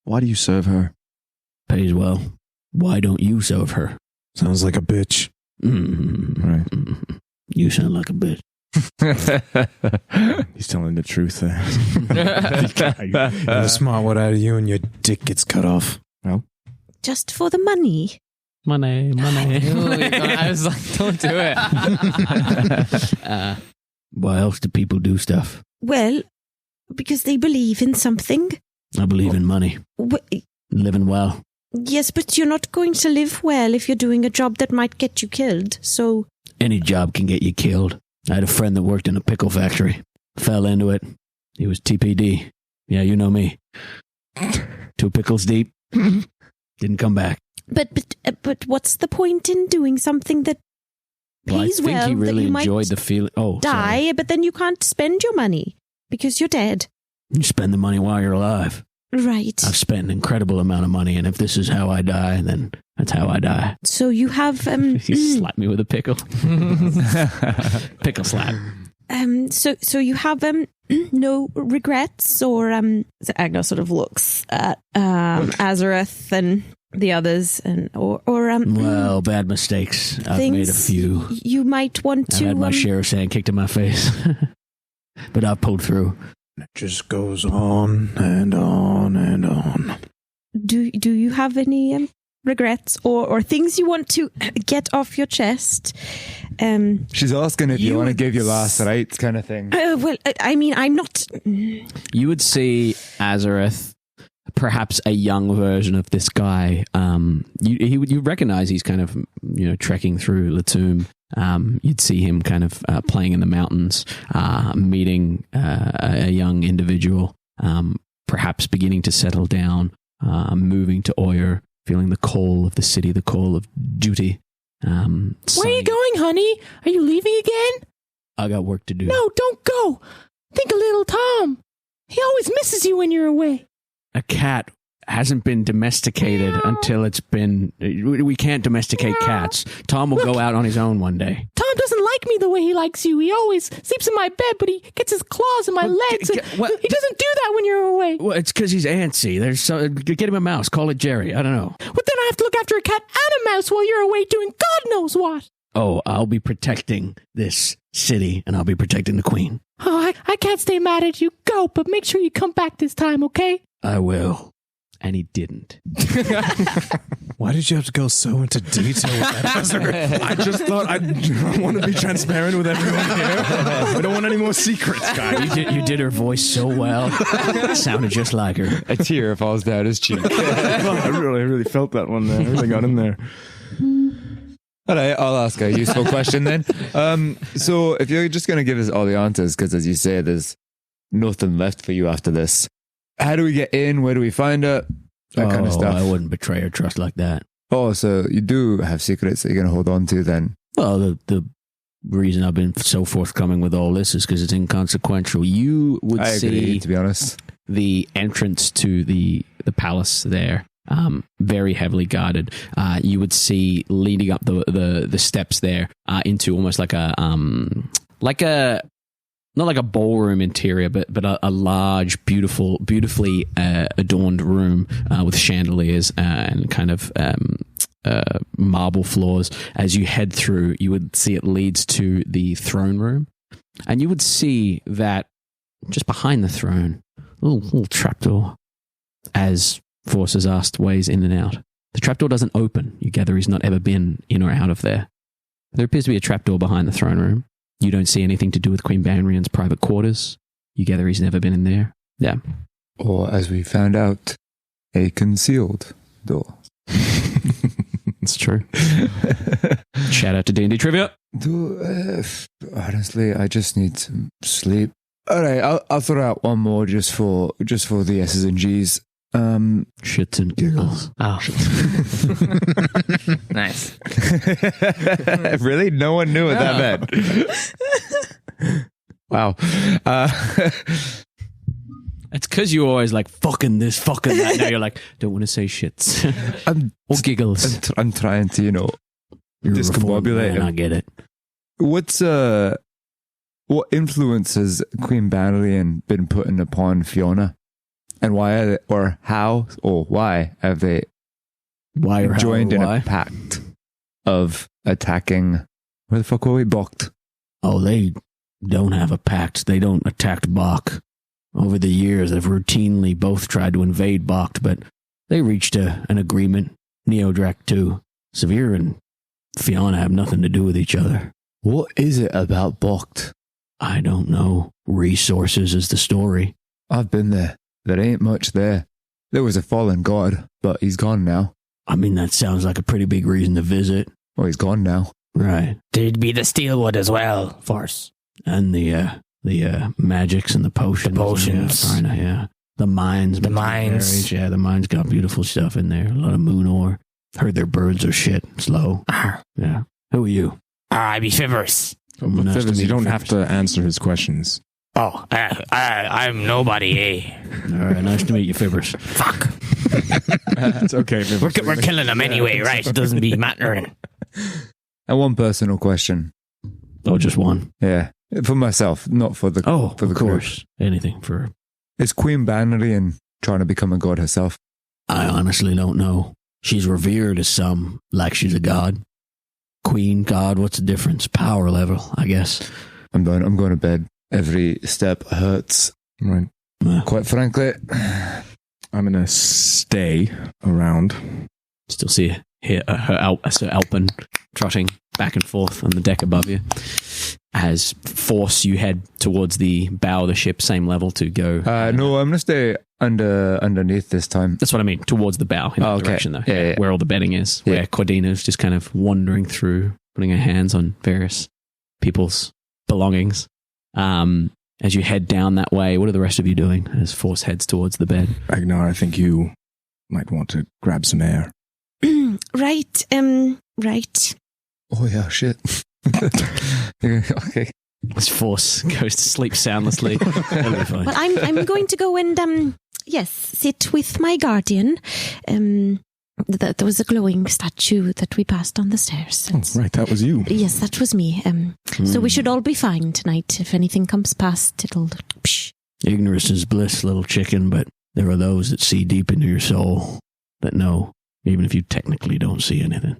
[SPEAKER 7] Why do you serve her?
[SPEAKER 5] Pays well. Why don't you serve her?
[SPEAKER 7] Sounds like a bitch. Right.
[SPEAKER 5] You sound like a bitch.
[SPEAKER 7] He's telling the truth there.
[SPEAKER 4] The smart one out of you and your dick gets cut off.
[SPEAKER 7] Well,
[SPEAKER 11] Just for the money.
[SPEAKER 5] Money.
[SPEAKER 10] I was like, don't do it.
[SPEAKER 5] Why else do people do stuff?
[SPEAKER 11] Well, because they believe in something.
[SPEAKER 5] I believe in money. Living well.
[SPEAKER 11] Yes, but you're not going to live well if you're doing a job that might get you killed. So
[SPEAKER 5] Any job can get you killed. I had a friend that worked in a pickle factory. Fell into it. He was TPD. Yeah, you know me. 2 pickles deep. Didn't come back.
[SPEAKER 11] But what's the point in doing something that
[SPEAKER 5] Well, I
[SPEAKER 11] pays
[SPEAKER 5] think
[SPEAKER 11] well
[SPEAKER 5] he really
[SPEAKER 11] that you
[SPEAKER 5] enjoyed
[SPEAKER 11] might
[SPEAKER 5] the feeling. Oh,
[SPEAKER 11] die,
[SPEAKER 5] sorry.
[SPEAKER 11] but then you can't spend your money because you're dead.
[SPEAKER 5] You spend the money while you're alive.
[SPEAKER 11] Right.
[SPEAKER 5] I've spent an incredible amount of money, and if this is how I die, then that's how I die.
[SPEAKER 11] So you have
[SPEAKER 5] He slapped me with a pickle. Pickle slap.
[SPEAKER 11] So you have no regrets, or so Agenar sort of looks at Azorith and the others, and or
[SPEAKER 5] Well, bad mistakes. I've made a few.
[SPEAKER 11] You might want
[SPEAKER 5] I've
[SPEAKER 11] to.
[SPEAKER 5] had my share of sand kicked in my face, but I've pulled through.
[SPEAKER 4] It just goes on and on and on.
[SPEAKER 11] Do you have any regrets or things you want to get off your chest?
[SPEAKER 6] She's asking if you want to give your last rites, kind of thing.
[SPEAKER 11] Well, I mean, I'm not.
[SPEAKER 5] You would see Azorith, perhaps a young version of this guy. You recognize he's kind of trekking through Latum. You'd see him kind of playing in the mountains, meeting a young individual, perhaps beginning to settle down, moving to Oyer, feeling the call of the city, the call of duty.
[SPEAKER 10] Where are you going, honey? Are you leaving again?
[SPEAKER 5] I got work to do.
[SPEAKER 10] No, don't go. Think of little Tom. He always misses you when you're away.
[SPEAKER 5] A cat hasn't been domesticated until it's been... We can't domesticate cats. Tom will go out on his own one day.
[SPEAKER 10] Tom doesn't like me the way he likes you. He always sleeps in my bed, but he gets his claws in my legs. He doesn't do that when you're away.
[SPEAKER 5] Well, it's because he's antsy. Get him a mouse. Call it Jerry. I don't know.
[SPEAKER 10] But then I have to look after a cat and a mouse while you're away doing God knows what.
[SPEAKER 5] Oh, I'll be protecting this city, and I'll be protecting the queen.
[SPEAKER 10] Oh, I can't stay mad at you. Go, but make sure you come back this time, okay?
[SPEAKER 5] I will. And he didn't.
[SPEAKER 4] Why did you have to go so into detail with that, Azorith?
[SPEAKER 7] I just thought I want to be transparent with everyone here. I don't want any more secrets, guys.
[SPEAKER 5] You did her voice so well. It sounded just like her.
[SPEAKER 6] A tear falls down his cheek.
[SPEAKER 7] I really felt that one there. Really got in there.
[SPEAKER 6] All right, I'll ask a useful question then. So if you're just going to give us all the answers, because as you say, there's nothing left for you after this. How do we get in? Where do we find it? That kind of stuff.
[SPEAKER 5] I wouldn't betray her trust like that.
[SPEAKER 6] Oh, so you do have secrets that you're going to hold on to then?
[SPEAKER 5] Well, the reason I've been so forthcoming with all this is because it's inconsequential. You would
[SPEAKER 6] I
[SPEAKER 5] see,
[SPEAKER 6] agree, to be honest,
[SPEAKER 5] the entrance to the palace there. Very heavily guarded. You would see leading up the steps there into almost like a not like a ballroom interior, but a large, beautifully adorned room with chandeliers and kind of marble floors. As you head through, you would see it leads to the throne room, and you would see that just behind the throne, a little trapdoor. As Force has asked ways in and out. The trapdoor doesn't open. You gather he's not ever been in or out of there. There appears to be a trapdoor behind the throne room. You don't see anything to do with Queen Banrian's private quarters. You gather he's never been in there. Yeah.
[SPEAKER 6] Or, as we found out, a concealed door.
[SPEAKER 5] It's true. Shout out to D&D Trivia.
[SPEAKER 6] Honestly, I just need some sleep. All right, I'll throw out one more just for the S's and G's.
[SPEAKER 5] Shits and giggles.
[SPEAKER 10] Oh.
[SPEAKER 6] Nice. Really? No one knew what that meant. Wow.
[SPEAKER 5] It's because you were always like, fucking this, fucking that. Now you're like, don't want to say shits. Or giggles.
[SPEAKER 6] I'm trying to,
[SPEAKER 5] You're
[SPEAKER 6] discombobulate.
[SPEAKER 5] I get it.
[SPEAKER 6] What influence has Queen Banrian been putting upon Fiona? And why have they joined in a pact of attacking? Where the fuck were we? Bokt.
[SPEAKER 5] Oh, they don't have a pact. They don't attack Bok. Over the years, they've routinely both tried to invade Bokt, but they reached an agreement. Neodrak too. Safirith and Fiona have nothing to do with each other.
[SPEAKER 6] What is it about Bokt?
[SPEAKER 5] I don't know. Resources is the story.
[SPEAKER 6] I've been there. There ain't much there. There was a fallen god, but he's gone now.
[SPEAKER 5] I mean, that sounds like a pretty big reason to visit.
[SPEAKER 6] Well, he's gone now.
[SPEAKER 5] Right.
[SPEAKER 10] There'd be the Steelwood as well, Force.
[SPEAKER 5] And the magics and the potions.
[SPEAKER 10] The potions.
[SPEAKER 5] Yeah. The mines.
[SPEAKER 10] The mines.
[SPEAKER 5] Yeah, the mines got beautiful stuff in there. A lot of moon ore. Heard their birds are shit. Slow. Yeah. Who are you?
[SPEAKER 10] I be Fivers.
[SPEAKER 5] Nice
[SPEAKER 4] Fivers, you don't have to answer his questions.
[SPEAKER 10] Oh, I'm nobody, eh?
[SPEAKER 5] All right, nice to meet you, Fivers.
[SPEAKER 10] Fuck.
[SPEAKER 4] It's okay, Fivers.
[SPEAKER 10] We're killing them anyway, right? It doesn't be mattering.
[SPEAKER 6] And one personal question.
[SPEAKER 5] Oh, just one?
[SPEAKER 6] Yeah. For myself, not for the for the
[SPEAKER 5] of course.
[SPEAKER 6] Group.
[SPEAKER 5] Anything for...
[SPEAKER 6] Is Queen Banrian trying to become a god herself?
[SPEAKER 5] I honestly don't know. She's revered as some, like she's a god. Queen, god, what's the difference? Power level, I guess.
[SPEAKER 6] I'm going to bed. Every step hurts.
[SPEAKER 4] Right.
[SPEAKER 6] Quite frankly,
[SPEAKER 4] I'm going to stay around.
[SPEAKER 5] Still see her Alpin trotting back and forth on the deck above you. As Force, you head towards the bow of the ship, same level to go.
[SPEAKER 6] No, I'm going to stay underneath this time.
[SPEAKER 5] That's what I mean, towards the bow, in that direction, though.
[SPEAKER 6] Yeah.
[SPEAKER 5] Where all the bedding is.
[SPEAKER 6] Yeah.
[SPEAKER 5] Where Cordina's just kind of wandering through, putting her hands on various people's belongings. As you head down that way, what are the rest of you doing as Force heads towards the bed?
[SPEAKER 4] Agenar, I think you might want to grab some air.
[SPEAKER 11] Right. Right.
[SPEAKER 6] Oh yeah, shit. Okay.
[SPEAKER 5] This force goes to sleep soundlessly. It'll be fine.
[SPEAKER 11] Well, I'm going to go and sit with my guardian. There was a glowing statue that we passed on the stairs.
[SPEAKER 4] Right, that was you.
[SPEAKER 11] Yes, that was me. So we should all be fine tonight. If anything comes past, it'll. Psh.
[SPEAKER 5] Ignorance is bliss, little chicken, but there are those that see deep into your soul that know, even if you technically don't see anything.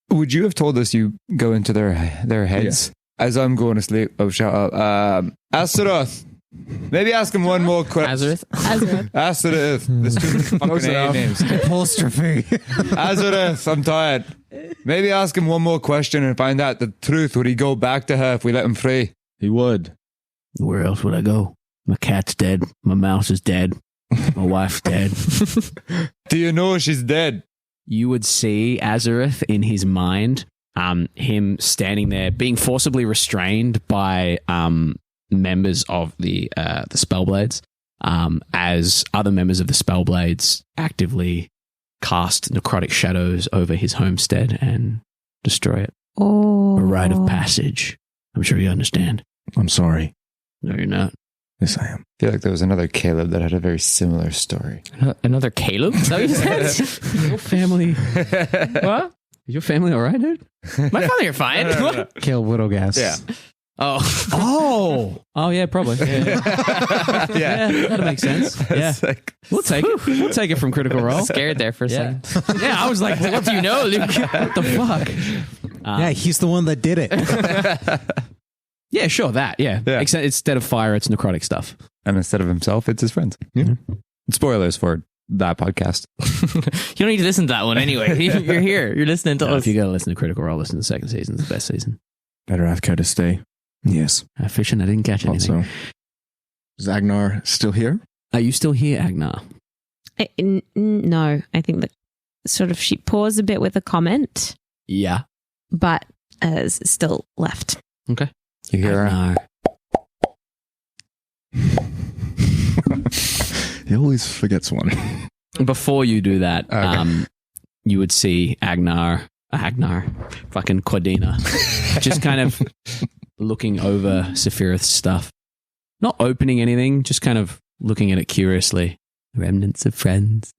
[SPEAKER 6] Would you have told us you go into their heads? Yeah. As I'm going to sleep, I'll shout out, Azorith. Maybe ask him one more question. Azorith. There's too many fucking A names.
[SPEAKER 8] Apostrophe.
[SPEAKER 6] Azorith, I'm tired. Maybe ask him one more question and find out the truth. Would he go back to her if we let him free?
[SPEAKER 4] He would.
[SPEAKER 5] Where else would I go? My cat's dead. My mouse is dead. My wife's dead.
[SPEAKER 6] Do you know she's dead?
[SPEAKER 5] You would see Azorith in his mind, him standing there being forcibly restrained by members of the Spellblades, as other members of the Spellblades actively cast necrotic shadows over his homestead and destroy it.
[SPEAKER 11] Oh.
[SPEAKER 5] A rite of passage. I'm sure you understand.
[SPEAKER 4] I'm sorry.
[SPEAKER 5] No, you're not.
[SPEAKER 4] Yes, I am.
[SPEAKER 6] I feel like there was another Caleb that had a very similar story.
[SPEAKER 10] Another Caleb? Is that what you said?
[SPEAKER 5] Your family. What? Is your family all right, dude?
[SPEAKER 10] My family are fine. What?
[SPEAKER 8] Kill Widowgas.
[SPEAKER 6] Yeah.
[SPEAKER 5] Oh, yeah, probably. Yeah. Yeah, that'll make sense. Yeah, we'll take it. We'll take it from Critical Role.
[SPEAKER 10] Scared there for a second.
[SPEAKER 5] Yeah, I was like, what do you know, Luke? What the fuck?
[SPEAKER 8] Yeah, he's the one that did it.
[SPEAKER 5] Yeah, sure, that. Yeah. Except instead of fire, it's necrotic stuff.
[SPEAKER 6] And instead of himself, it's his friends. Yeah. Spoilers for that podcast.
[SPEAKER 10] You don't need to listen to that one anyway. You're here. You're listening to us.
[SPEAKER 5] If you got to listen to Critical Role, listen to the second season. It's the best season.
[SPEAKER 4] Better care to stay. Yes.
[SPEAKER 5] Fishing, I didn't catch anything.
[SPEAKER 4] Also, is Agenar still here?
[SPEAKER 5] Are you still here, Agenar?
[SPEAKER 9] No, I think that sort of she paused a bit with a comment.
[SPEAKER 5] Yeah.
[SPEAKER 9] But is still left.
[SPEAKER 5] Okay.
[SPEAKER 6] You hear her?
[SPEAKER 4] He always forgets one.
[SPEAKER 5] Before you do that, you would see Agenar, fucking Quadina, just kind of looking over Safirith's stuff. Not opening anything, just kind of looking at it curiously. Remnants of friends.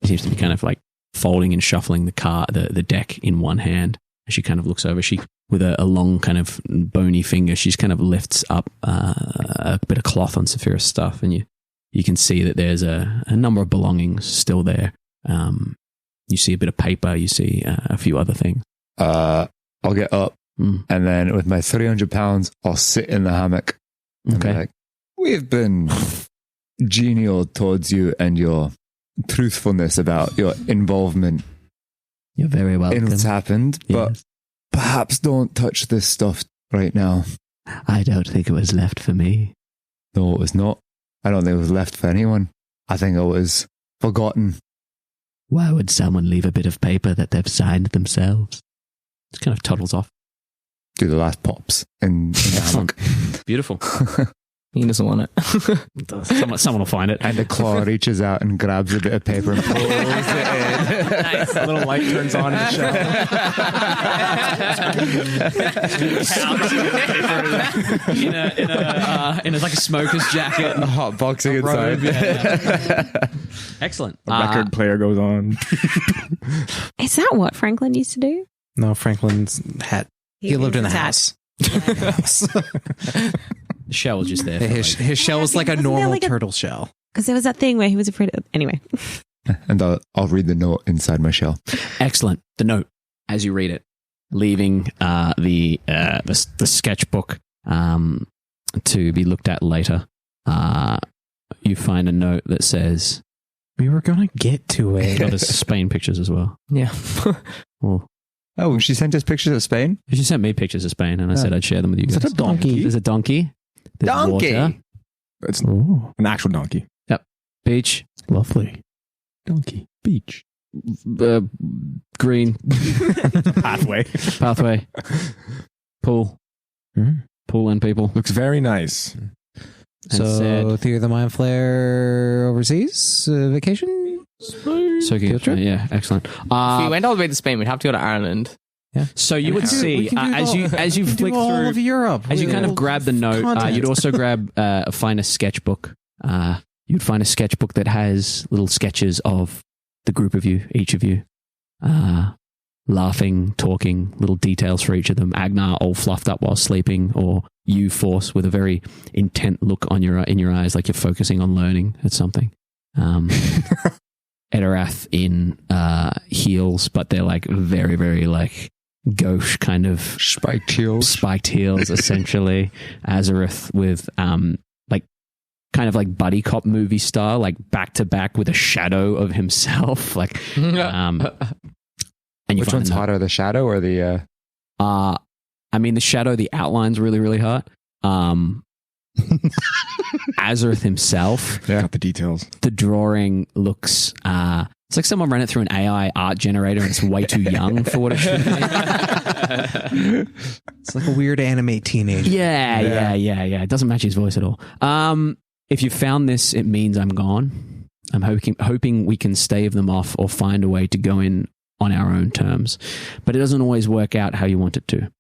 [SPEAKER 5] He seems to be kind of like folding and shuffling the deck in one hand. As she kind of looks over, she, with a long kind of bony finger, she just kind of lifts up a bit of cloth on Safirith's stuff, and you can see that there's a number of belongings still there. You see a bit of paper, you see a few other things.
[SPEAKER 6] I'll get up, and then with my 300 pounds, I'll sit in the hammock.
[SPEAKER 5] Okay.
[SPEAKER 6] Like, we've been genial towards you and your truthfulness about your involvement.
[SPEAKER 5] You're very welcome.
[SPEAKER 6] In what's happened, but perhaps don't touch this stuff right now.
[SPEAKER 5] I don't think it was left for me.
[SPEAKER 6] No, it was not. I don't think it was left for anyone. I think it was forgotten.
[SPEAKER 5] Why would someone leave a bit of paper that they've signed themselves? It kind of toddles off.
[SPEAKER 6] Do the last pops in the hammock.
[SPEAKER 5] Beautiful.
[SPEAKER 10] He doesn't want it.
[SPEAKER 5] Someone will find it.
[SPEAKER 6] And the claw reaches out and grabs a bit of paper and pulls it in.
[SPEAKER 5] Nice. A little light turns on in the shower. in a like a smoker's jacket.
[SPEAKER 6] A hot boxing inside.
[SPEAKER 5] Yeah. Excellent.
[SPEAKER 4] A record player goes on.
[SPEAKER 9] Is that what Franklin used to do?
[SPEAKER 8] No, Franklin's hat. He lived in the house.
[SPEAKER 5] The shell was just there.
[SPEAKER 8] His shell was like a normal
[SPEAKER 9] like
[SPEAKER 8] turtle shell.
[SPEAKER 9] Because there was that thing where he was afraid of. Anyway.
[SPEAKER 6] And I'll read the note inside my shell.
[SPEAKER 5] Excellent. The note, as you read it, leaving the sketchbook to be looked at later, you find a note that says,
[SPEAKER 8] "We were going to get to it."
[SPEAKER 5] Got his Spain pictures as well.
[SPEAKER 10] Yeah.
[SPEAKER 6] Oh, she sent us pictures of Spain?
[SPEAKER 5] She sent me pictures of Spain, and I said I'd share them with you guys.
[SPEAKER 8] Is that a donkey?
[SPEAKER 5] There's a donkey. There's
[SPEAKER 6] Donkey?
[SPEAKER 5] water.
[SPEAKER 4] It's an actual donkey.
[SPEAKER 5] Yep. Beach.
[SPEAKER 8] Lovely.
[SPEAKER 4] Donkey. Beach.
[SPEAKER 5] Green.
[SPEAKER 4] Pathway.
[SPEAKER 5] Pool. Pool and people.
[SPEAKER 4] Looks very nice.
[SPEAKER 8] So, Theory of the Mind Flayer overseas vacation?
[SPEAKER 5] Soaking up. Yeah, excellent.
[SPEAKER 10] If we went all the way to Spain, we'd have to go to Ireland.
[SPEAKER 5] So you would see as you flick
[SPEAKER 8] all
[SPEAKER 5] through
[SPEAKER 8] of Europe.
[SPEAKER 5] as you kind of grab the note, you'd also find a sketchbook. You'd find a sketchbook that has little sketches of the group of you, each of you, laughing, talking, little details for each of them. Agenar all fluffed up while sleeping, or you, Force, with a very intent look in your eyes, like you're focusing on learning at something. Etterath in heels, but they're like very, very like gauche kind of spiked heels, essentially. Azorith with like kind of like buddy cop movie style, like back to back with a shadow of himself, like and you
[SPEAKER 6] Which one's hotter, the shadow or the
[SPEAKER 5] I mean the shadow, the outline's really, really hot. Azorith himself,
[SPEAKER 7] got the details.
[SPEAKER 5] The drawing looks it's like someone ran it through an AI art generator and it's way too young for what it should be.
[SPEAKER 4] It's like a weird anime teenager.
[SPEAKER 5] Yeah. It doesn't match his voice at all. If you found this, it means I'm gone. I'm hoping we can stave them off or find a way to go in on our own terms. But it doesn't always work out how you want it to.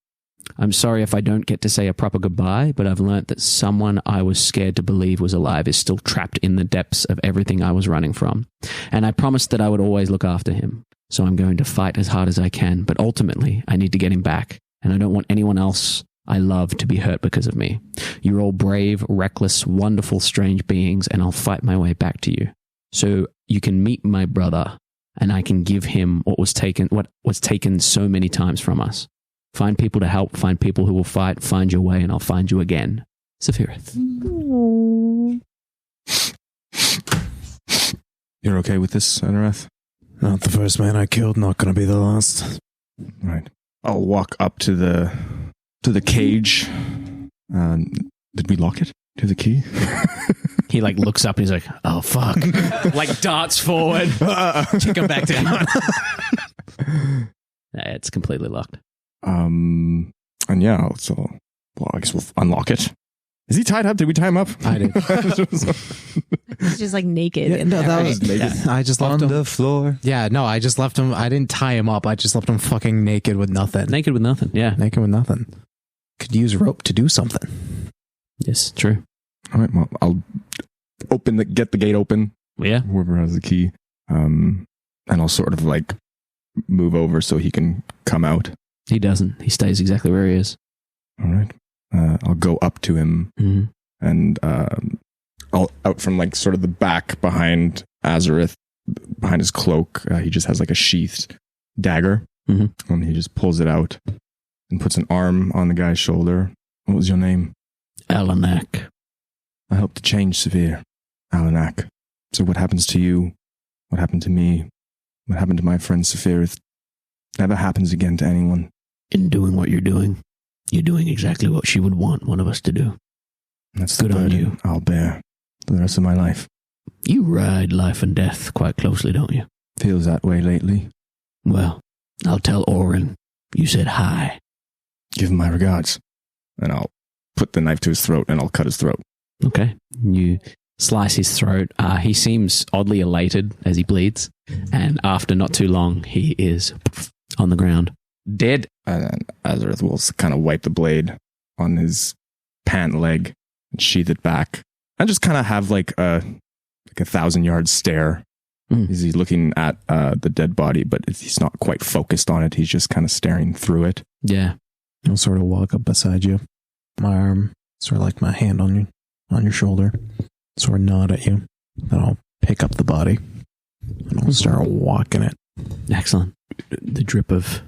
[SPEAKER 5] I'm sorry if I don't get to say a proper goodbye, but I've learnt that someone I was scared to believe was alive is still trapped in the depths of everything I was running from. And I promised that I would always look after him. So I'm going to fight as hard as I can, but ultimately I need to get him back. And I don't want anyone else I love to be hurt because of me. You're all brave, reckless, wonderful, strange beings, and I'll fight my way back to you. So you can meet my brother, and I can give him what was taken so many times from us. Find people to help, find people who will fight, find your way, and I'll find you again. Safirith.
[SPEAKER 7] You're okay with this, Etterath?
[SPEAKER 4] Not the first man I killed, not gonna be the last.
[SPEAKER 7] Right. I'll walk up to the cage. Did we lock it to the key?
[SPEAKER 5] He like looks up and he's like, oh fuck. Like darts forward. Check him back down. It's completely locked.
[SPEAKER 7] And yeah, I guess we'll unlock it. Is he tied up? Did we tie him up?
[SPEAKER 8] I did.
[SPEAKER 9] He's just like naked.
[SPEAKER 8] Yeah, no, that was naked. I just left him
[SPEAKER 4] on the floor.
[SPEAKER 8] Yeah, no, I just left him. I didn't tie him up. I just left him fucking naked with nothing.
[SPEAKER 5] Naked with nothing. Yeah.
[SPEAKER 8] Naked with nothing. Could use rope to do something.
[SPEAKER 5] Yes, true.
[SPEAKER 7] All right, well, I'll get the gate open.
[SPEAKER 5] Yeah.
[SPEAKER 7] Whoever has the key. And I'll sort of like move over so he can come out.
[SPEAKER 5] He doesn't. He stays exactly where he is.
[SPEAKER 7] All right. I'll go up to him and I'll out from like sort of the back behind Azorith, behind his cloak. He just has like a sheathed dagger, and he just pulls it out and puts an arm on the guy's shoulder. What was your name?
[SPEAKER 5] Alanak.
[SPEAKER 7] I hope to change Severe. Alanak. So what happens to you? What happened to me? What happened to my friend Safirith? Never happens again to anyone.
[SPEAKER 5] In doing what you're doing exactly what she would want one of us to do.
[SPEAKER 7] That's the burden I'll bear for the rest of my life.
[SPEAKER 5] You ride life and death quite closely, don't you?
[SPEAKER 7] Feels that way lately.
[SPEAKER 5] Well, I'll tell Orin you said hi.
[SPEAKER 7] Give him my regards. And I'll put the knife to his throat and I'll cut his throat.
[SPEAKER 5] Okay. You slice his throat. He seems oddly elated as he bleeds. And after not too long, he is on the ground. Dead.
[SPEAKER 7] And then Azorith will kind of wipe the blade on his pant leg and sheath it back. And just kind of have like a 1,000-yard stare. He's looking at the dead body, but he's not quite focused on it. He's just kind of staring through it.
[SPEAKER 5] Yeah.
[SPEAKER 4] I'll sort of walk up beside you. My arm, sort of like my hand on your shoulder. Sort of nod at you. Then I'll pick up the body and I'll start walking it.
[SPEAKER 5] Excellent. The drip of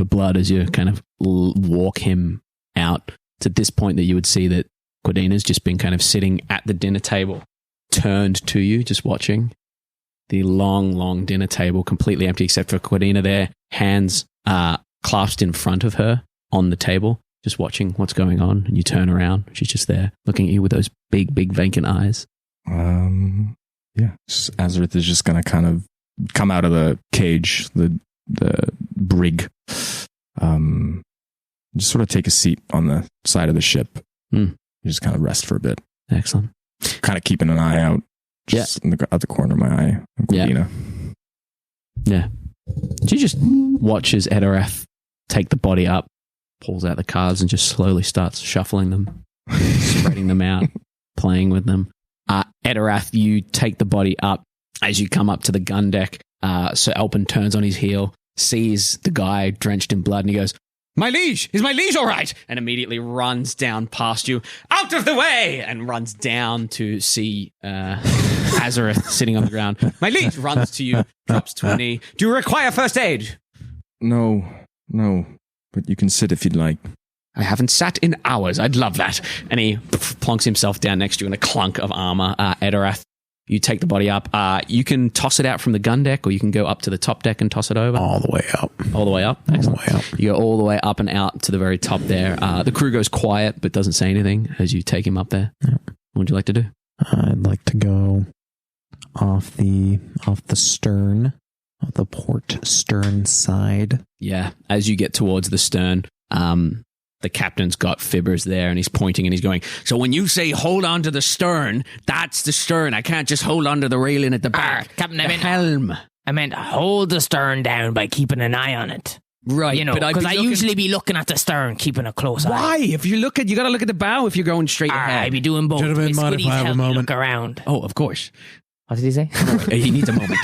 [SPEAKER 5] blood as you kind of walk him out. It's at this point that you would see that Quadina's just been kind of sitting at the dinner table, turned to you, just watching. The long, long dinner table, completely empty except for Quadina there, hands clasped in front of her on the table, just watching what's going on. And you turn around, she's just there, looking at you with those big, big vacant eyes.
[SPEAKER 7] Yeah. Azorith is just going to kind of come out of the cage, the brig, just sort of take a seat on the side of the ship. Just kind of rest for a bit.
[SPEAKER 5] Excellent.
[SPEAKER 7] Kind of keeping an eye out just at the corner of my eye.
[SPEAKER 5] Yeah. Yeah. She just watches Etterath take the body up, pulls out the cards, and just slowly starts shuffling them, spreading them out, playing with them. Etterath, you take the body up as you come up to the gun deck. So Elpin turns on his heel, sees the guy drenched in blood, and he goes, "My liege! Is my liege all right?" And immediately runs down past you, "Out of the way!" and runs down to see Azorith sitting on the ground. "My liege!" runs to you, drops to a knee. "Do you require first aid?"
[SPEAKER 7] No, but you can sit if you'd like.
[SPEAKER 5] "I haven't sat in hours. I'd love that." And he plonks himself down next to you in a clunk of armor. Etterath, you take the body up. You can toss it out from the gun deck, or you can go up to the top deck and toss it over.
[SPEAKER 4] All the way up.
[SPEAKER 5] All the way up? Excellent.
[SPEAKER 4] All the way up.
[SPEAKER 5] You go all the way up and out to the very top there. The crew goes quiet, but doesn't say anything as you take him up there. Yeah. What would you like to do?
[SPEAKER 4] I'd like to go off the stern, off the port stern side.
[SPEAKER 5] Yeah. As you get towards the stern, the captain's got fibbers there, and he's pointing and he's going, "So when you say hold on to the stern, that's the stern. I can't just hold on to the railing at the back."
[SPEAKER 10] Captain,
[SPEAKER 5] helm.
[SPEAKER 10] I meant hold the stern down by keeping an eye on it.
[SPEAKER 5] Right.
[SPEAKER 10] You know, because I usually be looking at the stern, keeping a close eye.
[SPEAKER 5] Why? If you got to look at the bow if you're going straight ahead.
[SPEAKER 10] I be doing both.
[SPEAKER 4] Gentlemen, mind if I have a moment?
[SPEAKER 10] Look around.
[SPEAKER 5] Oh, of course.
[SPEAKER 10] What did he say?
[SPEAKER 5] He needs a moment.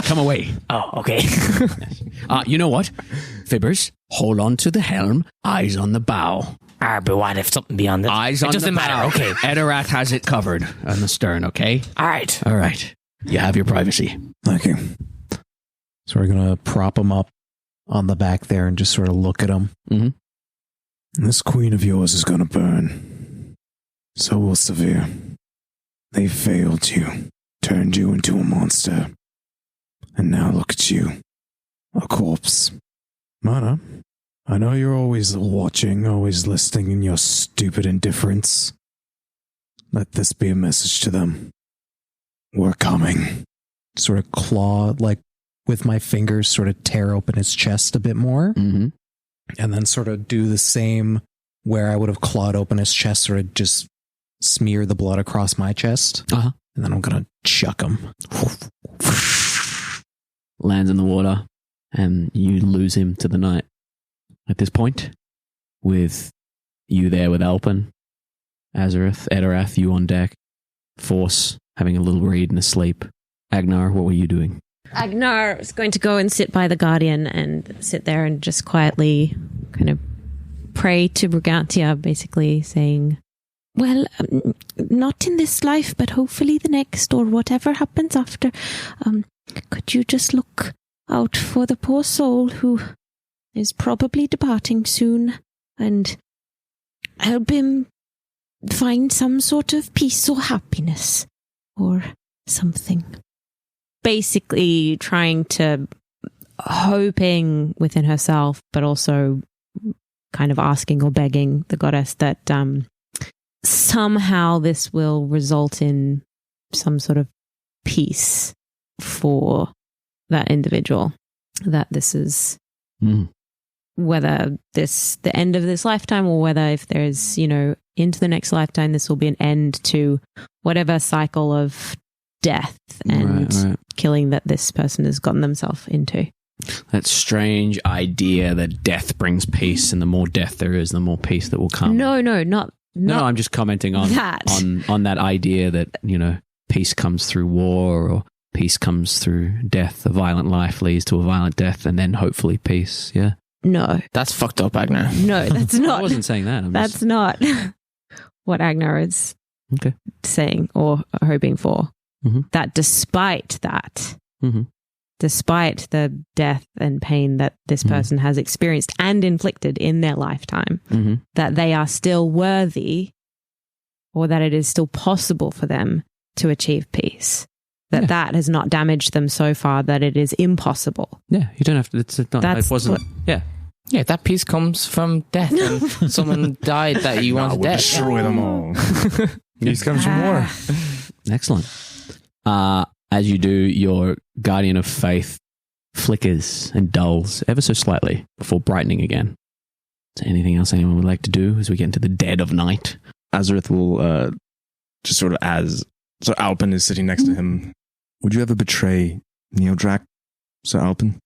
[SPEAKER 5] Come away.
[SPEAKER 10] Oh, okay.
[SPEAKER 5] You know what? Fibbers, hold on to the helm, eyes on the bow.
[SPEAKER 10] But what if something beyond it?
[SPEAKER 5] Eyes on the bow.
[SPEAKER 10] It doesn't matter, okay.
[SPEAKER 5] Etterath has it covered on the stern, okay?
[SPEAKER 10] All right.
[SPEAKER 5] All right. You have your privacy.
[SPEAKER 4] Thank you. So we're going to prop him up on the back there and just sort of look at him.
[SPEAKER 5] Mm-hmm.
[SPEAKER 4] This queen of yours is going to burn. So will Safirith. They failed you, turned you into a monster. And now look at you, a corpse. Mana, I know you're always watching, always listening in your stupid indifference. Let this be a message to them. We're coming. Sort of claw, like with my fingers, sort of tear open his chest a bit more.
[SPEAKER 5] Mm-hmm.
[SPEAKER 4] And then sort of do the same where I would have clawed open his chest, sort of just smear the blood across my chest.
[SPEAKER 5] Uh-huh.
[SPEAKER 4] And then I'm going to chuck him.
[SPEAKER 5] Lands in the water, and you lose him to the night. At this point, with you there with Elpin, Azorith, Etterath, you on deck, Force having a little read and a sleep. Agenar, what were you doing?
[SPEAKER 9] Agenar is going to go and sit by the Guardian and sit there and just quietly kind of pray to Briganti, basically saying, well, not in this life, but hopefully the next, or whatever happens after. Could you just look out for the poor soul who is probably departing soon, and help him find some sort of peace or happiness or something. Basically trying to, hoping within herself, but also kind of asking or begging the goddess that somehow this will result in some sort of peace for that individual. That this is whether this the end of this lifetime, or whether if there's, into the next lifetime, this will be an end to whatever cycle of death and killing that this person has gotten themselves into.
[SPEAKER 5] That strange idea that death brings peace, and the more death there is, the more peace that will come.
[SPEAKER 9] No,
[SPEAKER 5] I'm just commenting on
[SPEAKER 9] that.
[SPEAKER 5] on that idea that, peace comes through war, or peace comes through death. A violent life leads to a violent death, and then hopefully peace. Yeah.
[SPEAKER 9] No.
[SPEAKER 10] That's fucked up, Agenar.
[SPEAKER 9] No, that's not.
[SPEAKER 5] I wasn't saying that.
[SPEAKER 9] That's not what Agenar is saying or hoping for.
[SPEAKER 5] Mm-hmm.
[SPEAKER 9] That despite that,
[SPEAKER 5] mm-hmm.
[SPEAKER 9] despite the death and pain that this person has experienced and inflicted in their lifetime, that they are still worthy, or that it is still possible for them to achieve peace. That has not damaged them so far that it is impossible.
[SPEAKER 5] Yeah, you don't have to. It wasn't.
[SPEAKER 10] Yeah, that peace comes from death. And someone died that you wanted dead.
[SPEAKER 7] Destroy them all. Peace comes from war.
[SPEAKER 5] Excellent. As you do, your guardian of faith flickers and dulls ever so slightly before brightening again. Is there anything else anyone would like to do as we get into the dead of night?
[SPEAKER 7] Azorith will just sort of, as Sir Alpin is sitting next to him. Would you ever betray Neodrak, Sir Alpin?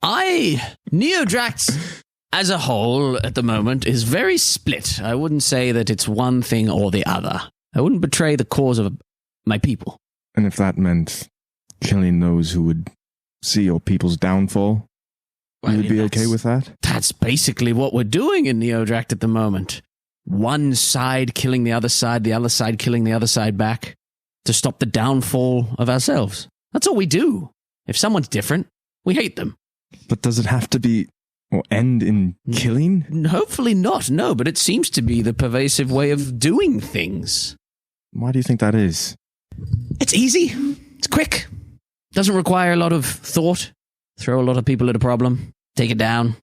[SPEAKER 5] Neodrax as a whole at the moment is very split. I wouldn't say that it's one thing or the other. I wouldn't betray the cause of my people.
[SPEAKER 7] And if that meant killing those who would see your people's downfall, you would be okay with that?
[SPEAKER 5] That's basically what we're doing in Neodrak at the moment. One side killing the other side killing the other side back to stop the downfall of ourselves. That's all we do. If someone's different, we hate them.
[SPEAKER 7] But does it have to be or end in killing?
[SPEAKER 5] Hopefully not, no, but it seems to be the pervasive way of doing things.
[SPEAKER 7] Why do you think that is?
[SPEAKER 5] It's easy. It's quick. Doesn't require a lot of thought. Throw a lot of people at a problem. Take it down.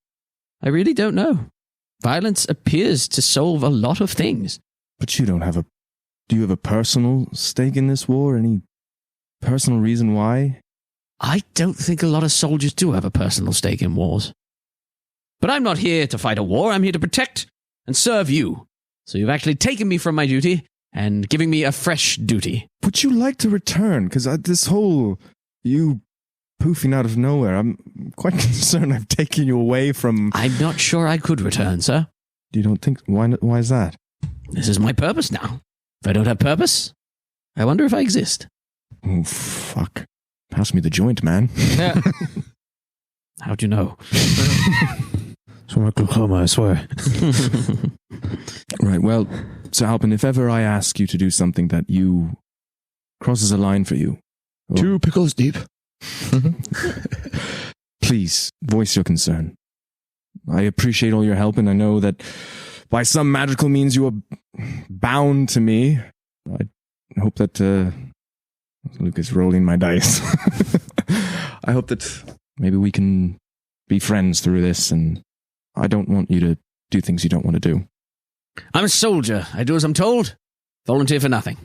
[SPEAKER 5] I really don't know. Violence appears to solve a lot of things.
[SPEAKER 7] But you don't have a... Do you have a personal stake in this war? Any personal reason why?
[SPEAKER 5] I don't think a lot of soldiers do have a personal stake in wars. But I'm not here to fight a war. I'm here to protect and serve you. So you've actually taken me from my duty and giving me a fresh duty.
[SPEAKER 7] Would you like to return? Because this whole... You poofing out of nowhere, I'm quite concerned I've taken you away from...
[SPEAKER 5] I'm not sure I could return, sir.
[SPEAKER 7] You don't think... Why is that?
[SPEAKER 5] This is my purpose now. If I don't have purpose, I wonder if I exist.
[SPEAKER 7] Oh, fuck. Pass me the joint, man.
[SPEAKER 5] Yeah. How'd you know?
[SPEAKER 4] It's from Oklahoma, I swear.
[SPEAKER 7] Right, well, Sir Alpin, if ever I ask you to do something that you... crosses a line for you...
[SPEAKER 12] 2 pickles deep.
[SPEAKER 7] Please, voice your concern. I appreciate all your help, and I know that by some magical means you are bound to me. I hope that... Luke is rolling my dice. I hope that maybe we can be friends through this, and I don't want you to do things you don't want to do.
[SPEAKER 5] I'm a soldier. I do as I'm told. Volunteer for nothing.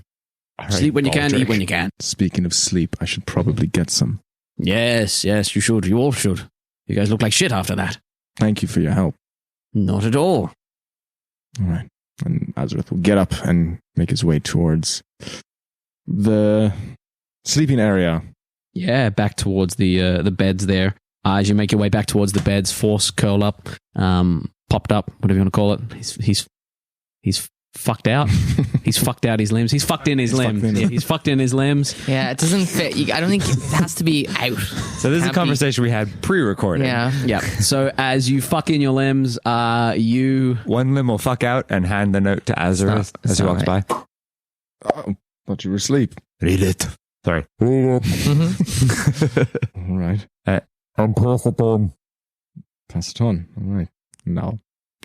[SPEAKER 7] Right,
[SPEAKER 5] sleep when you can, eat when you can.
[SPEAKER 7] Speaking of sleep, I should probably get some.
[SPEAKER 5] Yes, you should. You all should. You guys look like shit after that.
[SPEAKER 7] Thank you for your help.
[SPEAKER 5] Not at all.
[SPEAKER 7] All right. And Azorith will get up and make his way towards the sleeping area.
[SPEAKER 5] Yeah, back towards the beds there. As you make your way back towards the beds, force curl up, popped up, whatever you want to call it. He's fucked out. He's fucked out his limbs. He's fucked in his limbs. He's fucked in his limbs.
[SPEAKER 10] Yeah, it doesn't fit. I don't think it has to be out.
[SPEAKER 6] So this is a conversation we had pre-recorded.
[SPEAKER 5] Yeah. So as you fuck in your limbs, you...
[SPEAKER 6] One limb will fuck out and hand the note to Azorith as he walks by.
[SPEAKER 7] Oh, thought you were asleep.
[SPEAKER 12] Read it.
[SPEAKER 6] Sorry.
[SPEAKER 7] All right.
[SPEAKER 12] And pass it on.
[SPEAKER 7] Pass it on. All right. Now.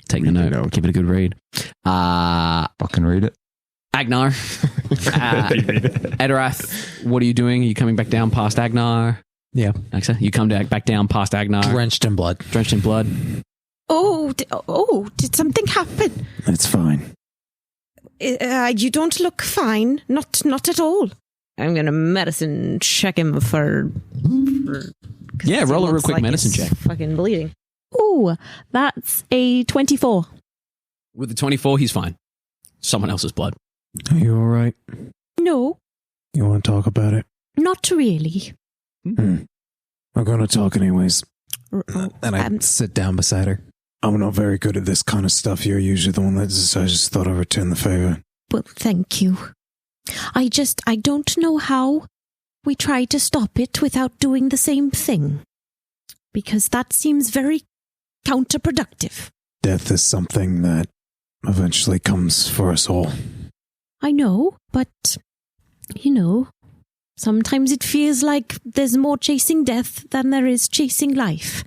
[SPEAKER 5] Take the note. Give it a good read.
[SPEAKER 6] Fucking read it.
[SPEAKER 5] Agenar. Etterath, what are you doing? Are you coming back down past Agenar?
[SPEAKER 8] Yeah.
[SPEAKER 5] Alexa, you come back down past Agenar.
[SPEAKER 8] Drenched in blood.
[SPEAKER 5] Drenched in blood.
[SPEAKER 11] Did something happen?
[SPEAKER 4] It's fine.
[SPEAKER 11] You don't look fine. Not at all.
[SPEAKER 9] I'm going to medicine check him for
[SPEAKER 5] yeah, roll a real quick
[SPEAKER 9] like
[SPEAKER 5] medicine
[SPEAKER 9] he's
[SPEAKER 5] check.
[SPEAKER 9] Fucking bleeding.
[SPEAKER 11] Ooh, that's a 24.
[SPEAKER 5] With the 24, he's fine. Someone else's blood.
[SPEAKER 4] Are you all right?
[SPEAKER 11] No,
[SPEAKER 4] You want to talk about it?
[SPEAKER 11] not really.
[SPEAKER 4] I'm going to talk anyways.
[SPEAKER 8] And I sit down beside her.
[SPEAKER 4] I'm not very good at this kind of stuff. You're usually the one that does. I just thought I'd return the favor.
[SPEAKER 11] Well, thank you. I don't know how we try to stop it without doing the same thing. Because that seems very counterproductive.
[SPEAKER 4] Death is something that eventually comes for us all.
[SPEAKER 11] I know, but, sometimes it feels like there's more chasing death than there is chasing life.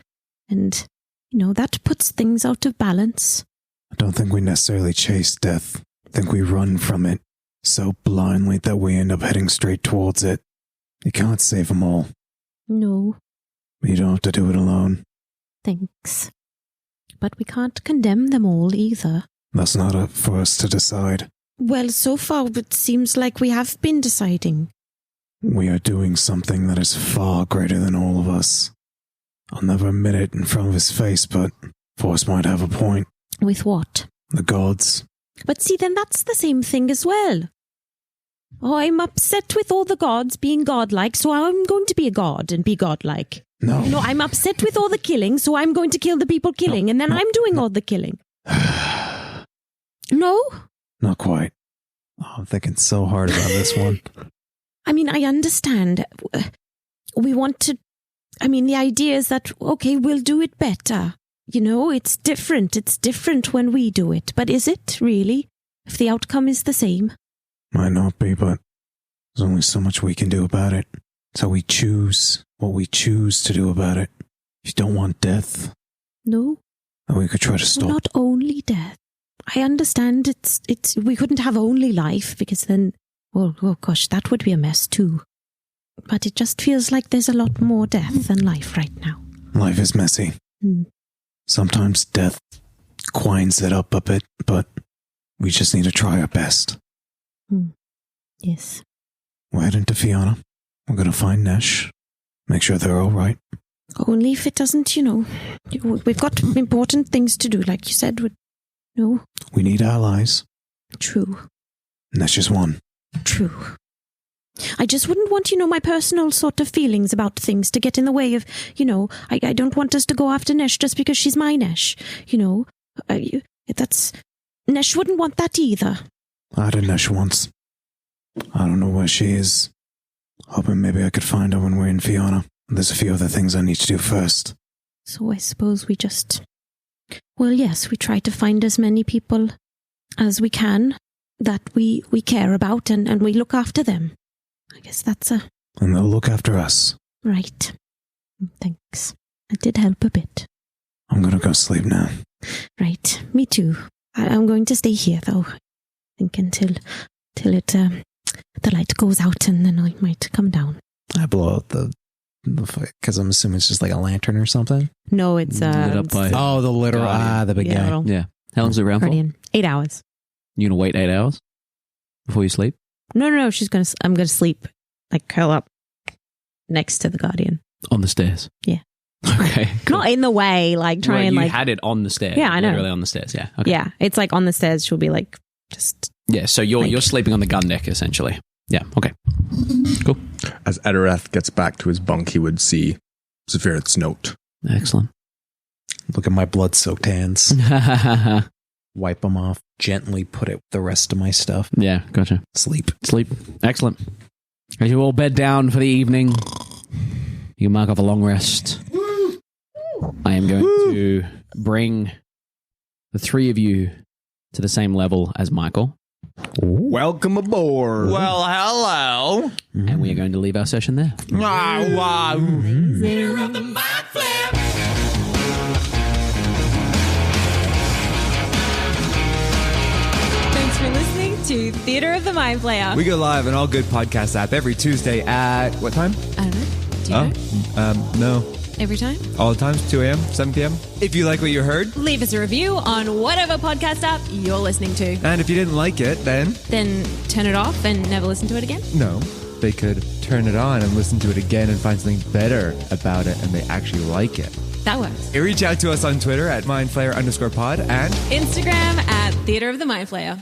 [SPEAKER 11] And, that puts things out of balance.
[SPEAKER 4] I don't think we necessarily chase death. I think we run from it so blindly that we end up heading straight towards it. You can't save them all.
[SPEAKER 11] No,
[SPEAKER 4] But you don't have to do it alone.
[SPEAKER 11] thanks. But we can't condemn them all either.
[SPEAKER 4] That's not up for us to decide.
[SPEAKER 11] Well, so far it seems like we have been deciding.
[SPEAKER 4] We are doing something that is far greater than all of us. I'll never admit it in front of his face, but Force might have a point.
[SPEAKER 11] With what?
[SPEAKER 4] The gods.
[SPEAKER 11] But see, then that's the same thing as well. Oh, I'm upset with all the gods being godlike, so I'm going to be a god and be godlike.
[SPEAKER 4] No.
[SPEAKER 11] No, I'm upset with all the killing, so I'm going to kill the people killing, and then I'm doing all the killing. No?
[SPEAKER 4] Not quite.
[SPEAKER 8] Oh, I'm thinking so hard about this one.
[SPEAKER 11] I mean, I understand. We want to... I mean, the idea is that, okay, we'll do it better. You know, it's different. It's different when we do it. But is it, really? If the outcome is the same?
[SPEAKER 4] Might not be, but there's only so much we can do about it. So we choose what we choose to do about it. If you don't want death,
[SPEAKER 11] No.
[SPEAKER 4] then we could try to stop.
[SPEAKER 11] Not only death. I understand it's we couldn't have only life, because then, oh gosh, that would be a mess too. But it just feels like there's a lot more death than life right now.
[SPEAKER 4] Life is messy. Sometimes death quines it up a bit, but we just need to try our best.
[SPEAKER 11] Yes.
[SPEAKER 4] We're heading to Fianna. We're going to find Nesh. Make sure they're all right.
[SPEAKER 11] Only if it doesn't, we've got important things to do, like you said. No.
[SPEAKER 4] We need allies.
[SPEAKER 11] True.
[SPEAKER 4] Nesh is one.
[SPEAKER 11] True. I just wouldn't want, my personal sort of feelings about things to get in the way of, I don't want us to go after Nesh just because she's my Nesh. Nesh wouldn't want that either.
[SPEAKER 4] I had a Nesh once. I don't know where she is. Hoping maybe I could find her when we're in Fianna. There's a few other things I need to do first.
[SPEAKER 11] So I suppose we just... Well, yes, we try to find as many people as we can that we care about, and we look after them. I guess that's a...
[SPEAKER 4] And they'll look after us.
[SPEAKER 11] Right. Thanks. It did help a bit.
[SPEAKER 4] I'm gonna go sleep now.
[SPEAKER 11] Right. Me too. I'm going to stay here, though. I think until the light goes out, and then I might come down.
[SPEAKER 8] I blow out the because I'm assuming it's just like a lantern or something.
[SPEAKER 9] No, it's
[SPEAKER 5] lit up by
[SPEAKER 8] the literal. The big guy.
[SPEAKER 5] Yeah. How long's it around for?
[SPEAKER 9] Guardian. 8 hours.
[SPEAKER 5] You gonna wait 8 hours before you sleep?
[SPEAKER 9] No. I'm gonna sleep, like curl up next to the Guardian.
[SPEAKER 5] On the stairs.
[SPEAKER 9] Yeah.
[SPEAKER 5] Okay. Cool.
[SPEAKER 9] Not in the way, like try and
[SPEAKER 5] you
[SPEAKER 9] like.
[SPEAKER 5] had it on the stairs.
[SPEAKER 9] Yeah, I know.
[SPEAKER 5] Literally on the stairs. Yeah. Okay.
[SPEAKER 9] Yeah, it's like on the stairs. She'll be like just.
[SPEAKER 5] Yeah. So you're sleeping on the gun deck essentially. Yeah. Okay. Cool.
[SPEAKER 7] As Etterath gets back to his bunk, he would see Safirith's note.
[SPEAKER 5] Excellent.
[SPEAKER 8] Look at my blood-soaked hands. Wipe them off. Gently put it with the rest of my stuff.
[SPEAKER 5] Yeah. Gotcha.
[SPEAKER 8] Sleep.
[SPEAKER 5] Excellent. As you all bed down for the evening, you mark off a long rest. I am going to bring the three of you to the same level as Michael.
[SPEAKER 7] Welcome aboard.
[SPEAKER 10] Well, hello.
[SPEAKER 5] And we are going to leave our session there.
[SPEAKER 1] Leader of the Mind Flayer.
[SPEAKER 9] Thanks for listening to Theater of the Mind Flayer.
[SPEAKER 6] We go live on all good podcast app every Tuesday at what time?
[SPEAKER 9] I don't know. Do you know?
[SPEAKER 6] No.
[SPEAKER 9] Every time?
[SPEAKER 6] All the times, 2 a.m., 7 p.m. If you like what you heard.
[SPEAKER 9] Leave us a review on whatever podcast app you're listening to.
[SPEAKER 6] And if you didn't like it, then
[SPEAKER 9] turn it off and never listen to it again.
[SPEAKER 6] no, they could turn it on and listen to it again and find something better about it and they actually like it.
[SPEAKER 9] That works.
[SPEAKER 6] Reach out to us on Twitter at mindflayer_pod and
[SPEAKER 9] Instagram at Theater of the Mind Flayer.